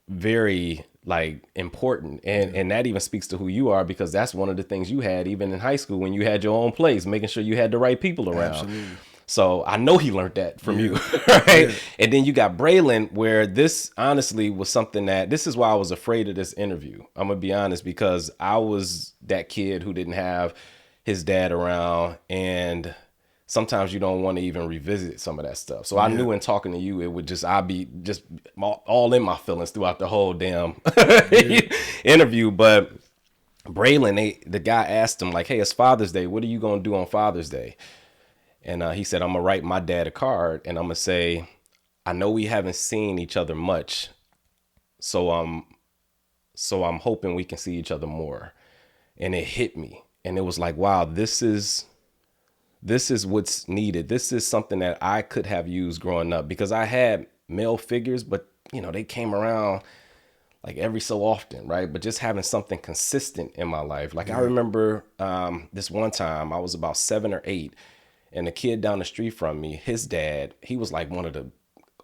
very like important. And that even speaks to who you are, because that's one of the things you had even in high school when you had your own place, making sure you had the right people around. Absolutely. So I know he learned that from you, right? Yeah. And then you got Braylon, where this honestly was something that, this is why I was afraid of this interview. I'm going to be honest, because I was that kid who didn't have his dad around, and sometimes you don't want to even revisit some of that stuff. So I knew in talking to you, it would just, I'd be just all in my feelings throughout the whole damn interview. But Braylon, the guy asked him like, hey, it's Father's Day. What are you going to do on Father's Day? And he said, I'm going to write my dad a card, and I'm going to say, I know we haven't seen each other much, so I'm hoping we can see each other more. And it hit me. And it was like, wow, this is what's needed. This is something that I could have used growing up, because I had male figures, but they came around like every so often, right? But just having something consistent in my life. Like I remember this one time I was about 7 or 8, and the kid down the street from me, his dad, he was like one of the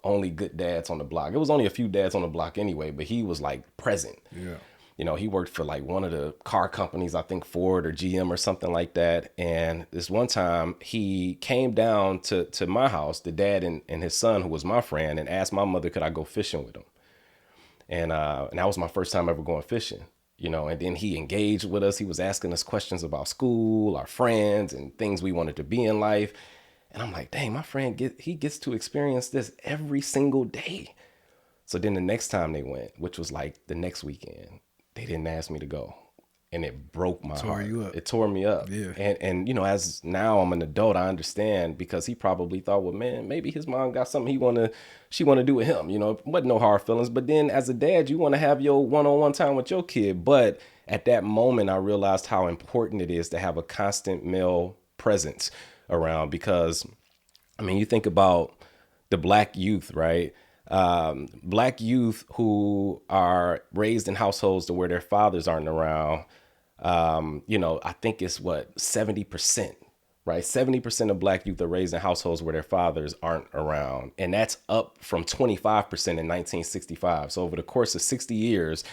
only good dads on the block. It was only a few dads on the block anyway, but he was like present. Yeah. He worked for like one of the car companies, I think Ford or GM or something like that. And this one time he came down to my house, the dad and his son, who was my friend, and asked my mother, could I go fishing with him? And that was my first time ever going fishing. And then he engaged with us. He was asking us questions about school, our friends, and things we wanted to be in life. And I'm like, dang, my friend, he gets to experience this every single day. So then the next time they went, which was like the next weekend, they didn't ask me to go. and it broke my Tore heart. you up. It tore me up. Yeah. And you know, as now I'm an adult, I understand, because he probably thought, well, man, maybe his mom got something she want to do with him. You know, it wasn't no hard feelings. But then as a dad, you want to have your one-on-one time with your kid. But at that moment, I realized how important it is to have a constant male presence around, because I mean, you think about the black youth, right? Black youth who are raised in households to where their fathers aren't around. You know, I think it's what, 70%, right? 70% of black youth are raised in households where their fathers aren't around. And that's up from 25% in 1965. So over the course of 60 years,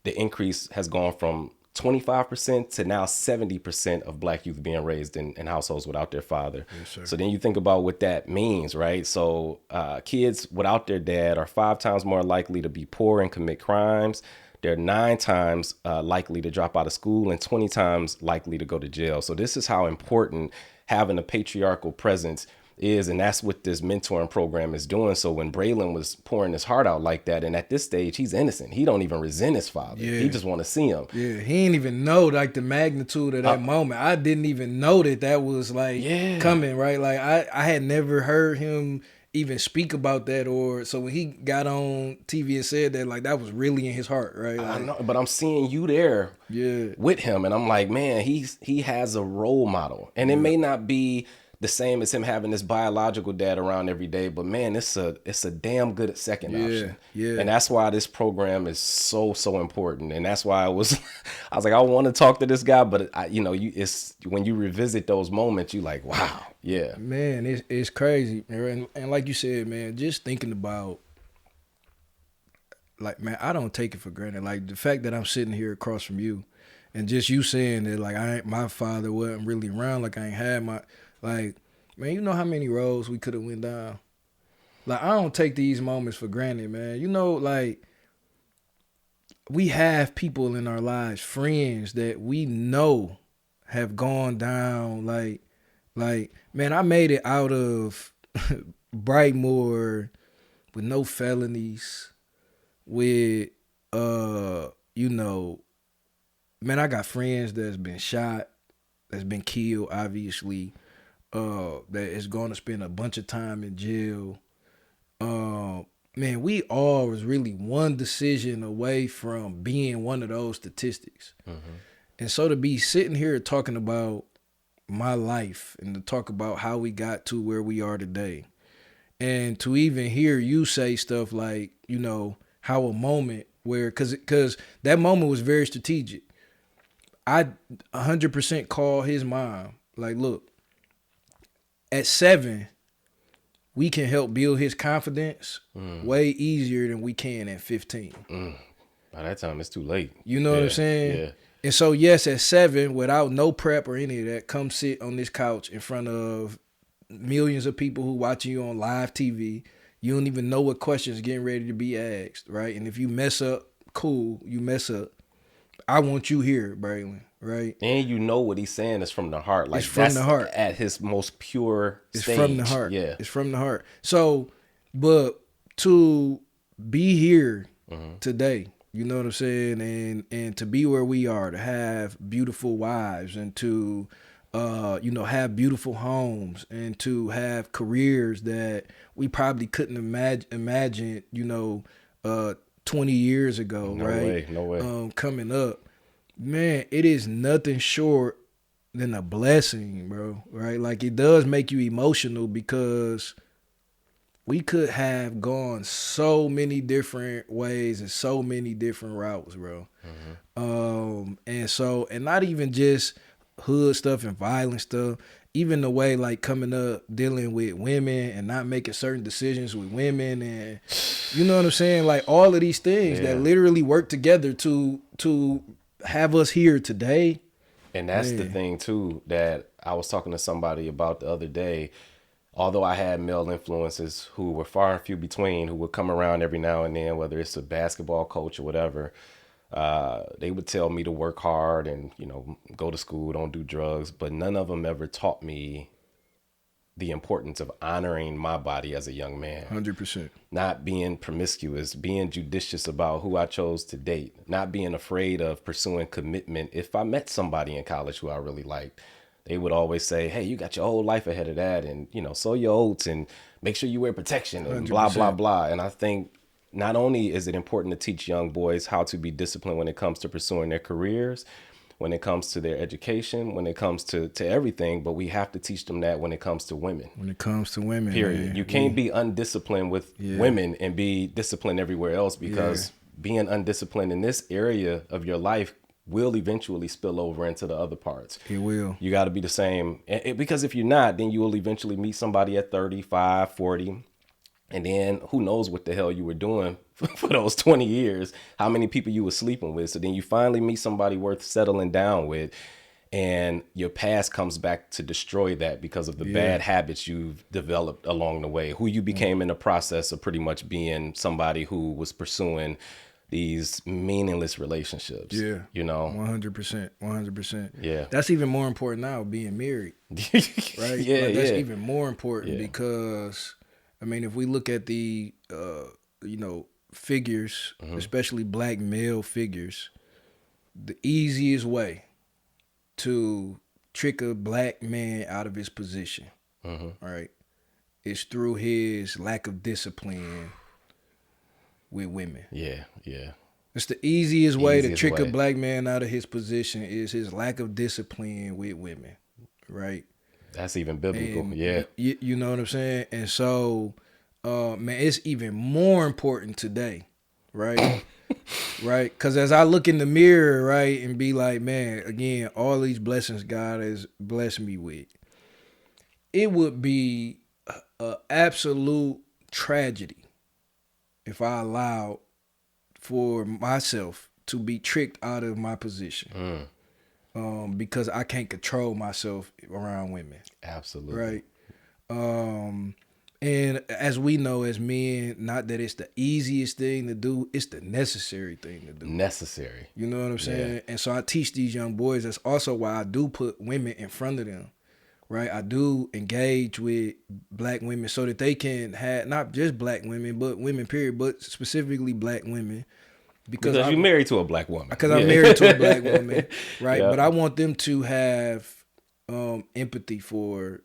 the increase has gone from 25% to now 70% of black youth being raised in households without their father. Yes, So then you think about what that means, right? So kids without their dad are 5 times more likely to be poor and commit crimes. They're 9 times likely to drop out of school and 20 times likely to go to jail. So this is how important having a patriarchal presence is, and that's what this mentoring program is doing. So when Braylon was pouring his heart out like that, and at this stage he's innocent, he don't even resent his father. Yeah. He just want to see him. Yeah, he didn't even know like the magnitude of that moment. I didn't even know that was like coming, right? Like I had never heard him even speak about that, or so when he got on TV and said that, like that was really in his heart, right? Like, I know, but I'm seeing you there with him, and I'm like, man, he has a role model, and it may not be the same as him having this biological dad around every day, but man, it's a damn good second option. Yeah. And that's why this program is so important. And that's why I was like, I want to talk to this guy, but it's when you revisit those moments, you like, wow, yeah. Man, it's crazy. And like you said, man, just thinking about, like, man, I don't take it for granted. Like the fact that I'm sitting here across from you, and just you saying that, like, my father wasn't really around, like I ain't had my, like, man, you know how many roads we could have went down. Like, I don't take these moments for granted, man. You know, like, we have people in our lives, friends that we know have gone down, like, man, I made it out of Brightmoor with no felonies, with, man, I got friends that's been shot, that's been killed, obviously, that is going to spend a bunch of time in jail. Man, we all was really one decision away from being one of those statistics. Mm-hmm. And so to be sitting here talking about my life and to talk about how we got to where we are today, and to even hear you say stuff like, how a moment where, because that moment was very strategic. I 100% call his mom, like, look, at 7, we can help build his confidence way easier than we can at 15. By that time, it's too late. You know what I'm saying? Yeah. And so, yes, at 7, without no prep or any of that, come sit on this couch in front of millions of people who watching you on live TV. You don't even know what questions getting ready to be asked, right? And if you mess up, cool, you mess up. I want you here, Braylon, right? And you know what he's saying is from the heart. Like, it's from the heart. At his most pure stage. It's from the heart. Yeah. It's from the heart. So, but to be here today, you know what I'm saying? And to be where we are, to have beautiful wives and to, have beautiful homes and to have careers that we probably couldn't imagine, 20 years ago, right? No way. Coming up, man, it is nothing short than a blessing, bro, right? Like, it does make you emotional because we could have gone so many different ways and so many different routes, bro. And not even just hood stuff and violent stuff, even the way, like, coming up, dealing with women and not making certain decisions with women, and you know what I'm saying? Like, all of these things that literally work together to have us here today. And that's the thing, too, that I was talking to somebody about the other day. Although I had male influences who were far and few between, who would come around every now and then, whether it's a basketball coach or whatever, they would tell me to work hard and, go to school, don't do drugs. But none of them ever taught me the importance of honoring my body as a young man. 100%. Not being promiscuous, being judicious about who I chose to date, not being afraid of pursuing commitment. If I met somebody in college who I really liked, they would always say, hey, you got your whole life ahead of that, and, you know, sow your oats and make sure you wear protection and 100%. blah, blah, blah. And I think not only is it important to teach young boys how to be disciplined when it comes to pursuing their careers, when it comes to their education, when it comes to everything, but we have to teach them that when it comes to women. When it comes to women, period. man, You can't be undisciplined with women and be disciplined everywhere else, because being undisciplined in this area of your life will eventually spill over into the other parts. It will. You got to be the same. Because if you're not, then you will eventually meet somebody at 35, 40. And then who knows what the hell you were doing for those 20 years, how many people you were sleeping with. So then you finally meet somebody worth settling down with, and your past comes back to destroy that because of the bad habits you've developed along the way, who you became in the process of pretty much being somebody who was pursuing these meaningless relationships. Yeah. You know? 100%. 100%. Yeah. That's even more important now, being married. Right? Yeah, That's yeah. even more important because, I mean, if we look at the, figures, especially black male figures, the easiest way to trick a black man out of his position, right, is through his lack of discipline with women. Yeah. It's the easiest way to Easiest trick a way. black man out of his position is his lack of discipline with women, right? That's even biblical. And Yeah. You know what I'm saying? And so, man, it's even more important today, right? Right? Because as I look in the mirror, right, and be like, man, again, all these blessings God has blessed me with, it would be an absolute tragedy if I allowed for myself to be tricked out of my position. Because I can't control myself around women. Absolutely. Right. And as we know as men, not that it's the easiest thing to do, it's the necessary thing to do. Necessary. You know what I'm saying? And so I teach these young boys. That's also why I do put women in front of them. Right. I do engage with black women so that they can have not just black women, but women period, but specifically black women. Because you're married to a black woman. Because I'm married to a black woman, right? Yeah. But I want them to have empathy for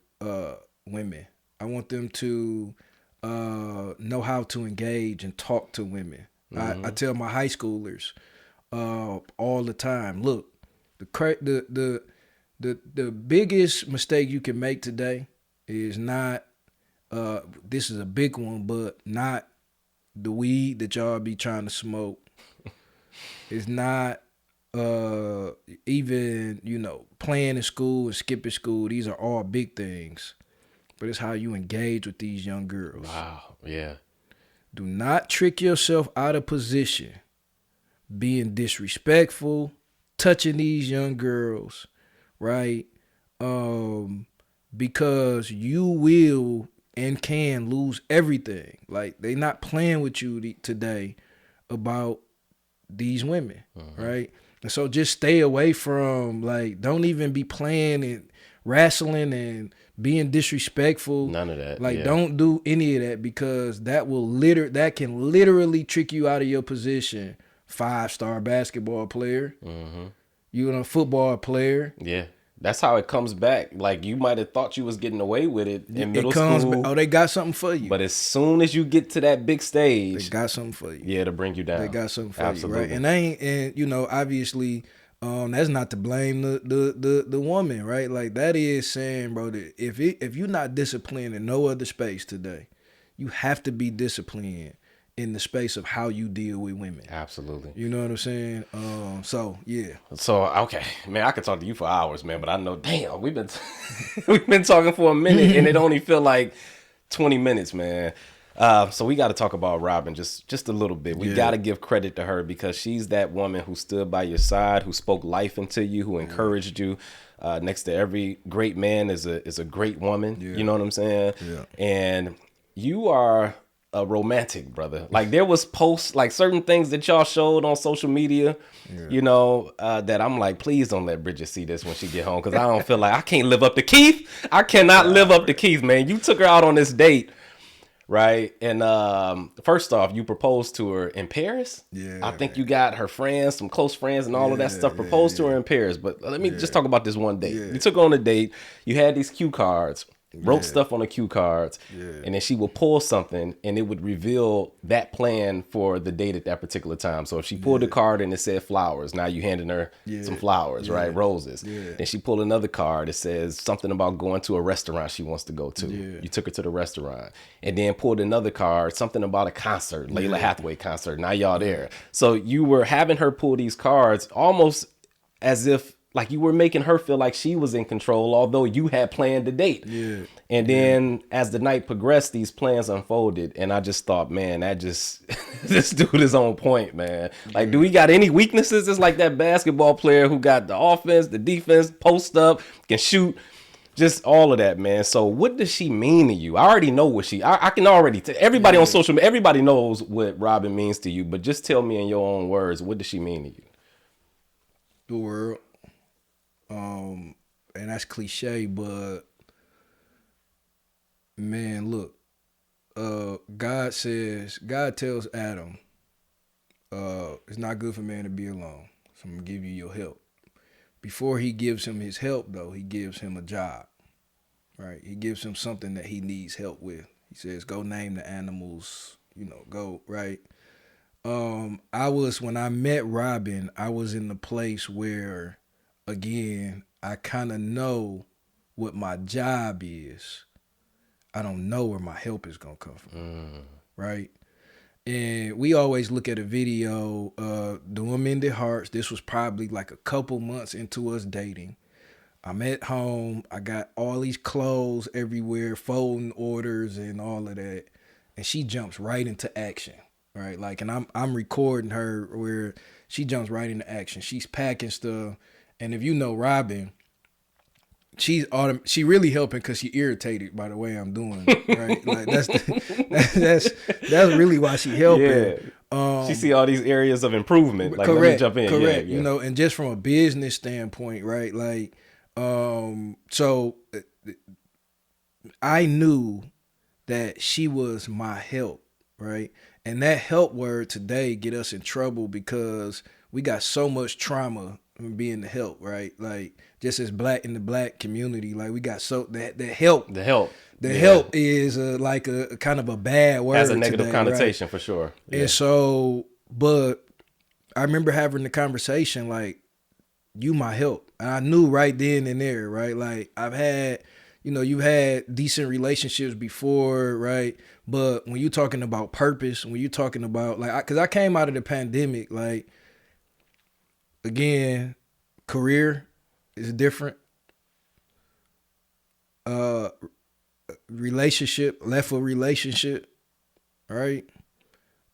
women. I want them to know how to engage and talk to women. I tell my high schoolers all the time, look, the biggest mistake you can make today is not, this is a big one, but not the weed that y'all be trying to smoke. It's not even, playing in school and skipping school. These are all big things. But it's how you engage with these young girls. Wow. Yeah. Do not trick yourself out of position being disrespectful, touching these young girls, right? Because you will and can lose everything. Like, they not playing with you today about these women, right? And so just stay away from, like, don't even be playing and wrestling and being disrespectful. None of that. Like, yeah. don't do any of that, because that can literally trick you out of your position. 5-star basketball player, football player. Yeah. That's how it comes back. Like, you might have thought you was getting away with it in middle school. Oh, they got something for you. But as soon as you get to that big stage, they got something for you. Yeah, to bring you down. They got something for Absolutely. you, right? And obviously, that's not to blame the woman, right? Like, that is saying, bro, that if you're not disciplined in no other space today, you have to be disciplined in the space of how you deal with women. Absolutely. You know what I'm saying? So yeah. So okay, man, I could talk to you for hours, man, but I know, damn, we've been talking for a minute, and it only feel like 20 minutes, man. So we got to talk about Robin just a little bit. We got to give credit to her, because she's that woman who stood by your side, who spoke life into you, who encouraged you. Next to every great man is a great woman. Yeah. You know what I'm saying? Yeah. And you are a romantic, brother. Like there was posts, like certain things that y'all showed on social media, you know, that I'm like, please don't let Bridget see this when she get home, because I don't feel like I can't live up to Keith. I cannot live up to Keith, man. You took her out on this date, right? And first off, you proposed to her in Paris. Yeah, I think man. you got her friends, some close friends, and all of that stuff. Proposed to her in Paris. But let me just talk about this one date. You took her on a date. You had these cue cards. Wrote stuff on the cue cards, and then she would pull something, and it would reveal that plan for the date at that particular time. So if she pulled a card and it said flowers, now you handing her some flowers, right? Roses. Then she pulled another card. It says something about going to a restaurant she wants to go to. You took her to the restaurant, and then pulled another card, something about a concert, Layla Hathaway concert. Now y'all there. So you were having her pull these cards almost as if like you were making her feel like she was in control, although you had planned the date. And then as the night progressed, these plans unfolded. And I just thought, man, that just, this dude is on point, man. Like, do we got any weaknesses? It's like that basketball player who got the offense, the defense, post up, can shoot, just all of that, man. So what does she mean to you? I already know what I can already tell. Everybody on social media, everybody knows what Robin means to you. But just tell me in your own words, what does she mean to you? The world. And that's cliche, but man, look, God tells Adam, it's not good for man to be alone. So I'm gonna give you your help. Before he gives him his help, though, he gives him a job, right? He gives him something that he needs help with. He says, go name the animals, go, right? When I met Robin, I was in the place where, again, I kind of know what my job is. I don't know where my help is going to come from, right? And we always look at a video, Doing Mended Hearts. This was probably like a couple months into us dating. I'm at home. I got all these clothes everywhere, folding orders and all of that. And she jumps right into action, right? Like, and I'm recording her where she jumps right into action. She's packing stuff. And if you know Robin, she really helping because she irritated by the way I'm doing it, right? Like that's really why she helping. Yeah. She see all these areas of improvement. Like, correct, let me jump in. correct. Yeah. And just from a business standpoint, right? Like, so I knew that she was my help, right? And that help word today get us in trouble because we got so much trauma from being the help, right? Like, just as black in the black community, like we got so that help. The help. The help is like a kind of a bad word. Has a negative today, connotation, right? for sure. Yeah. And so, but I remember having the conversation like, you my help. And I knew right then and there, right? Like I've had, you've had decent relationships before, right? But when you're talking about purpose, when you're talking about like, because I came out of the pandemic, like, again, career is different. Relationship, left a relationship, right?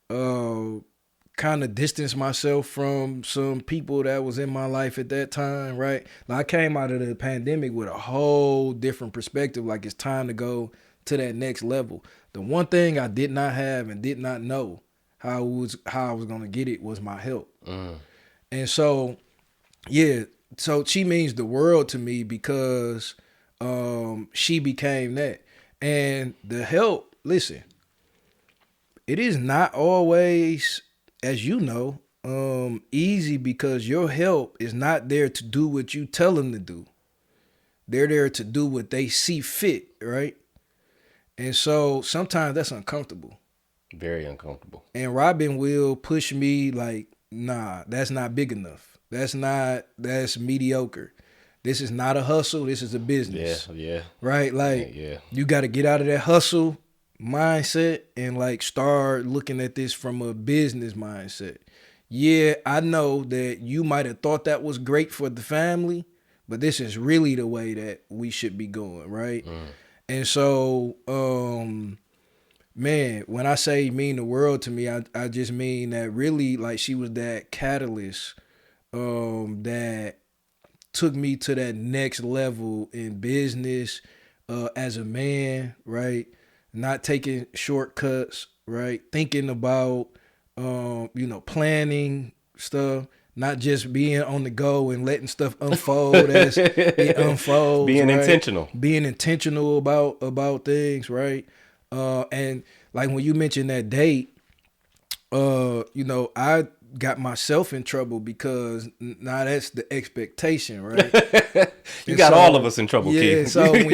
Kind of distanced myself from some people that was in my life at that time, right? Like I came out of the pandemic with a whole different perspective. Like it's time to go to that next level. The one thing I did not have and did not know how I was gonna get it was my help. And so, yeah, so she means the world to me because she became that. And the help, listen, it is not always, as you know, easy because your help is not there to do what you tell them to do. They're there to do what they see fit, right? And so sometimes that's uncomfortable. Very uncomfortable. And Robin will push me like, nah, that's not big enough. That's mediocre. This is not a hustle. This is a business. Yeah. Right? Like, Yeah. You got to get out of that hustle mindset and like start looking at this from a business mindset. Yeah, I know that you might have thought that was great for the family, but this is really the way that we should be going, right? And so, man, when I say mean the world to me, I just mean that really like she was that catalyst that took me to that next level in business as a man, right? Not taking shortcuts, right? Thinking about, planning stuff, not just being on the go and letting stuff unfold as it unfolds, Being right? intentional. Being intentional about things, right? And like when you mentioned that date, I got myself in trouble because now that's the expectation, right? You And got all of so, us in trouble, yeah, Keith. so when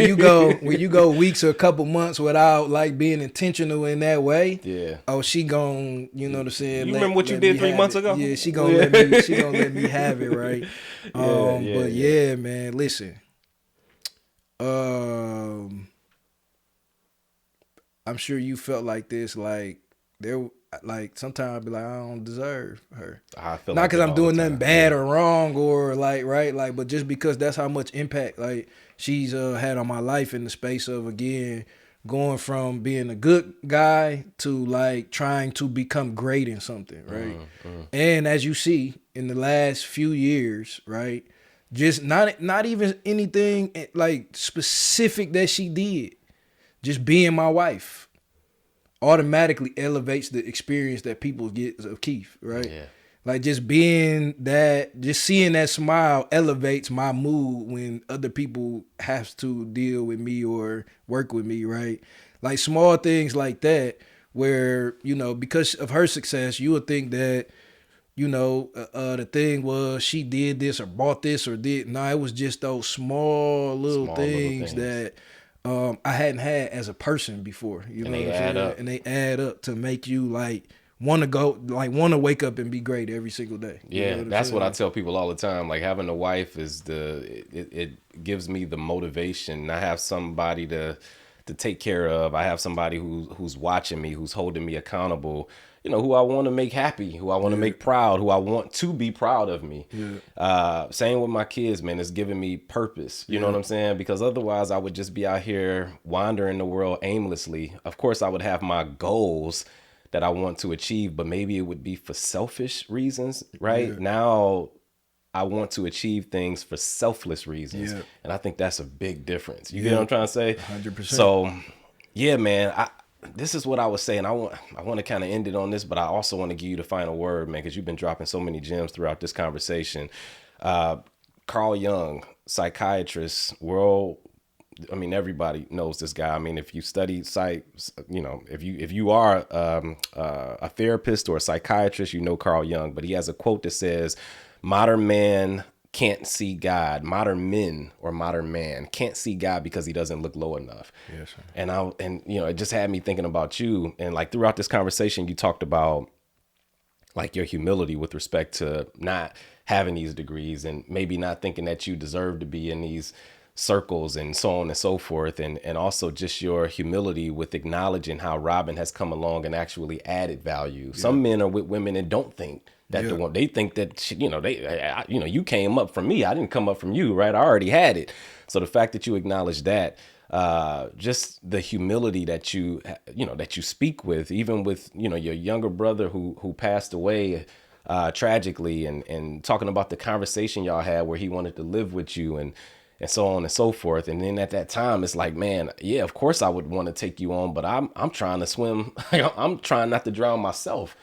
you go weeks or a couple months without like being intentional in that way, Yeah. oh, she gon', you know what I'm saying, You remember what you let me did 3 have months it. ago? Yeah, she gonna let me have it, right? Yeah, yeah, But yeah. yeah, man, listen. Um I'm sure you felt like this, like there, like sometimes I be like, I don't deserve her. I feel Not like because that I'm all the doing nothing time. bad Yeah. or wrong or like right, like, but just because that's how much impact like she's had on my life in the space of again going from being a good guy to like trying to become great in something, right? And as you see in the last few years, right, just not even anything like specific that she did, just being my wife automatically elevates the experience that people get of Keith, right? Yeah. Like just being that, just seeing that smile elevates my mood when other people have to deal with me or work with me, right? Like small things like that where, because of her success, you would think that, the thing was she did this or bought this or did. No, it was just those small little Small little things things. that I hadn't had as a person before. You And know what they I'm add saying? up. And they add up to make you like want to wake up and be great every single day. You know Yeah, what I'm that's what I saying? tell people all the time. Like having a wife is it gives me the motivation. I have somebody to take care of. I have somebody who's watching me, who's holding me accountable. Who I want to make happy, who I want to Yeah. make proud, who I want to be proud of me. Yeah. Same with my kids, man. It's giving me purpose. You know what Yeah. I'm saying? Because otherwise, I would just be out here wandering the world aimlessly. Of course, I would have my goals that I want to achieve, but maybe it would be for selfish reasons, right? Yeah. Now I want to achieve things for selfless reasons. Yeah. And I think that's a big difference. You get Yeah. what I'm trying to say? 100%. So yeah, man, this is what I was saying. I want to kind of end it on this, but I also want to give you the final word, man, because you've been dropping so many gems throughout this conversation. Carl Jung, psychiatrist, everybody knows this guy. I mean, if you study psych, if you are a therapist or a psychiatrist, you know Carl Jung. But he has a quote that says, "Modern man can't see God. Modern men or modern man can't see God because he doesn't look low enough." Yes, sir. And it just had me thinking about you. And like throughout this conversation, you talked about like your humility with respect to not having these degrees and maybe not thinking that you deserve to be in these circles and so on and so forth. And also just your humility with acknowledging how Robin has come along and actually added value. Some men are with women and don't think that the Yeah. one, they think that, you came up from me. I didn't come up from you, right? I already had it. So the fact that you acknowledge that, just the humility that that you speak with, even with, your younger brother who passed away, tragically, and talking about the conversation y'all had where he wanted to live with you and so on and so forth. And then at that time, it's like, man, yeah, of course I would want to take you on, but I'm trying to swim. I'm trying not to drown myself.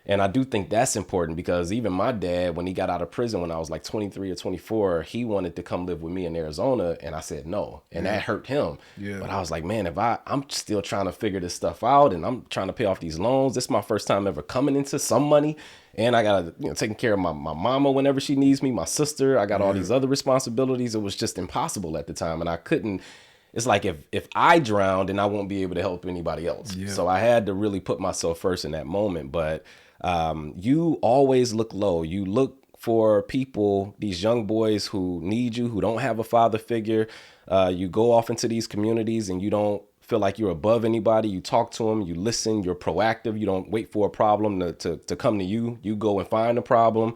And I do think that's important because even my dad, when he got out of prison when I was like 23 or 24, he wanted to come live with me in Arizona. And I said no. And that hurt him. Yeah. But I was like, man, I'm still trying to figure this stuff out and I'm trying to pay off these loans. This is my first time ever coming into some money. And I got to, taking care of my mama whenever she needs me, my sister. I got all these other responsibilities. It was just impossible at the time. And I couldn't. It's like if I drowned, then I won't be able to help anybody else. Yeah. So I had to really put myself first in that moment. But you always look low. You look for people, these young boys who need you, who don't have a father figure. You go off into these communities and you don't feel like you're above anybody. You talk to them, you listen, you're proactive. You don't wait for a problem to come to you. You go and find a problem.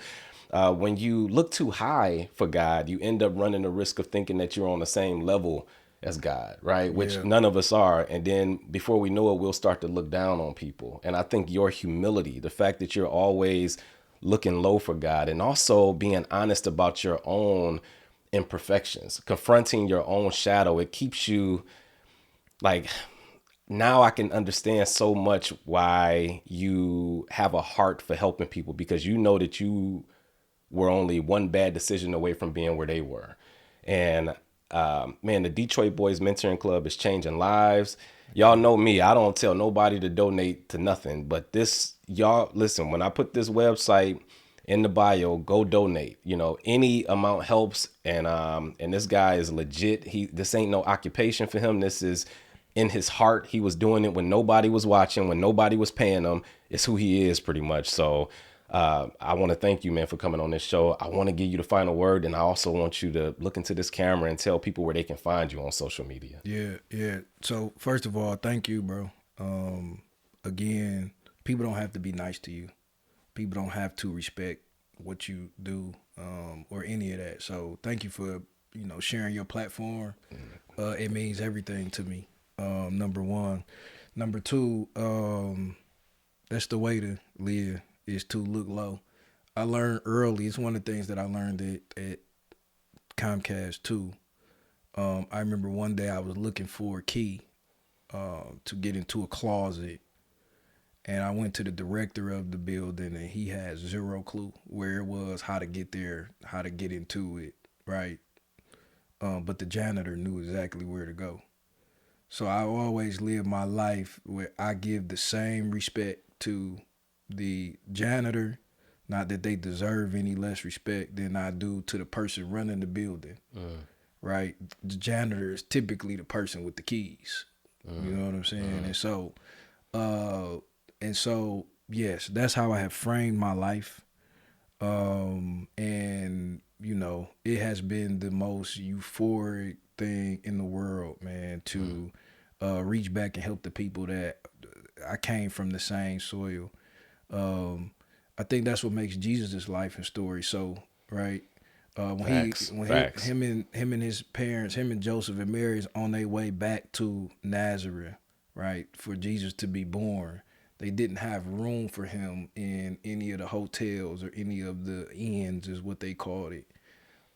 When you look too high for God, you end up running the risk of thinking that you're on the same level as God, right? Which none of us are. And then before we know it, we'll start to look down on people. And I think your humility, the fact that you're always looking low for God and also being honest about your own imperfections, confronting your own shadow, it keeps you like, now I can understand so much why you have a heart for helping people, because you know that you were only one bad decision away from being where they were. And man, the Detroit Boys Mentoring Club is changing lives. Y'all know me. I don't tell nobody to donate to nothing. But this, y'all, listen, when I put this website in the bio, go donate. You know, any amount helps. And this guy is legit. This ain't no occupation for him. This is in his heart. He was doing it when nobody was watching, when nobody was paying him. It's who he is, pretty much. So I want to thank you, man, for coming on this show. I want to give you the final word, and I also want you to look into this camera and tell people where they can find you on social media. Yeah. So first of all, thank you, bro. Again, people don't have to be nice to you. People don't have to respect what you do, or any of that. So thank you for, sharing your platform. It means everything to me. Number one. Number two, that's the way to live, is to look low. I learned early. It's one of the things that I learned at Comcast too. I remember one day I was looking for a key to get into a closet, and I went to the director of the building, and he had zero clue where it was, how to get there, how to get into it, right? But the janitor knew exactly where to go. So I always live my life where I give the same respect to the janitor, not that they deserve any less respect than I do to the person running the building, right? The janitor is typically the person with the keys. You know what I'm saying? And so, yes, that's how I have framed my life. And, it has been the most euphoric thing in the world, man, to reach back and help the people that I came from the same soil. I think that's what makes Jesus' life and story so, right? Facts. Him and his parents, him and Joseph and Mary is on their way back to Nazareth, right? For Jesus to be born. They didn't have room for him in any of the hotels or any of the inns, is what they called it.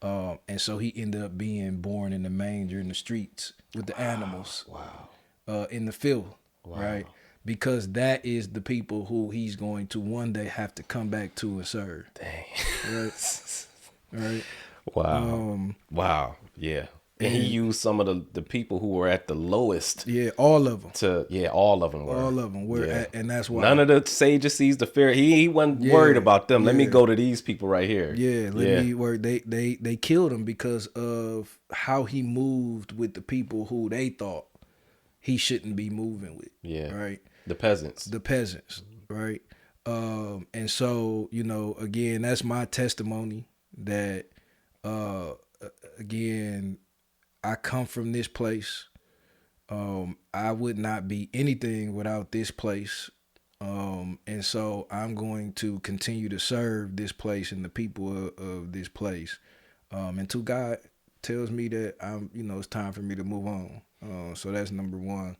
And so he ended up being born in the manger in the streets with the animals. Wow. In the field, right? Because that is the people who he's going to one day have to come back to and serve. Dang. Right? Wow. Wow. Yeah. And he used some of the people who were at the lowest. Yeah, all of them. All of them were. All of them were, and that's why. None of the Sadducees, the Pharisees, he wasn't worried about them. Let me go to these people right here. Yeah, let me work. They killed him because of how he moved with the people who they thought he shouldn't be moving with. Yeah. Right. The peasants. Right. And so, again, that's my testimony that, again, I come from this place. I would not be anything without this place. And so I'm going to continue to serve this place and the people of this place. Until God tells me that it's time for me to move on. So that's number one.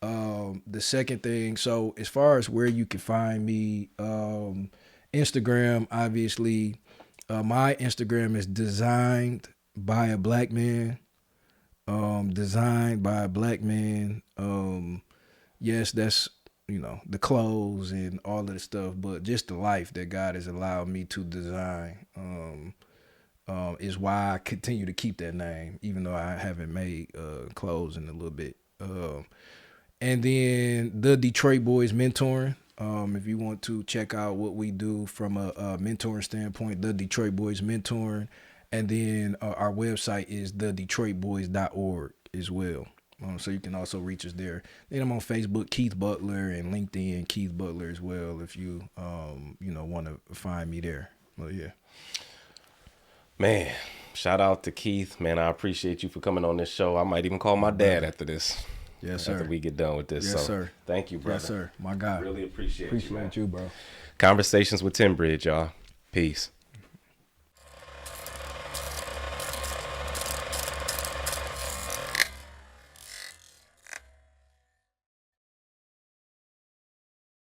The second thing, so as far as where you can find me, Instagram, obviously, my Instagram is designed by a black man. Designed by a black man. Yes, that's, the clothes and all of the stuff, but just the life that God has allowed me to design, is why I continue to keep that name, even though I haven't made, clothes in a little bit. And then the Detroit Boys Mentoring. If you want to check out what we do from a mentoring standpoint, the Detroit Boys Mentoring. And then our website is thedetroitboys.org as well. So you can also reach us there. Then I'm on Facebook, Keith Butler, and LinkedIn, Keith Butler as well, if you, want to find me there. Well, yeah. Man, shout out to Keith. Man, I appreciate you for coming on this show. I might even call my dad after this. Yes, sir. After we get done with this. Yes, sir. Thank you, brother. Yes, sir. My God. Really appreciate you, bro. Conversations with TinBridge, y'all. Peace.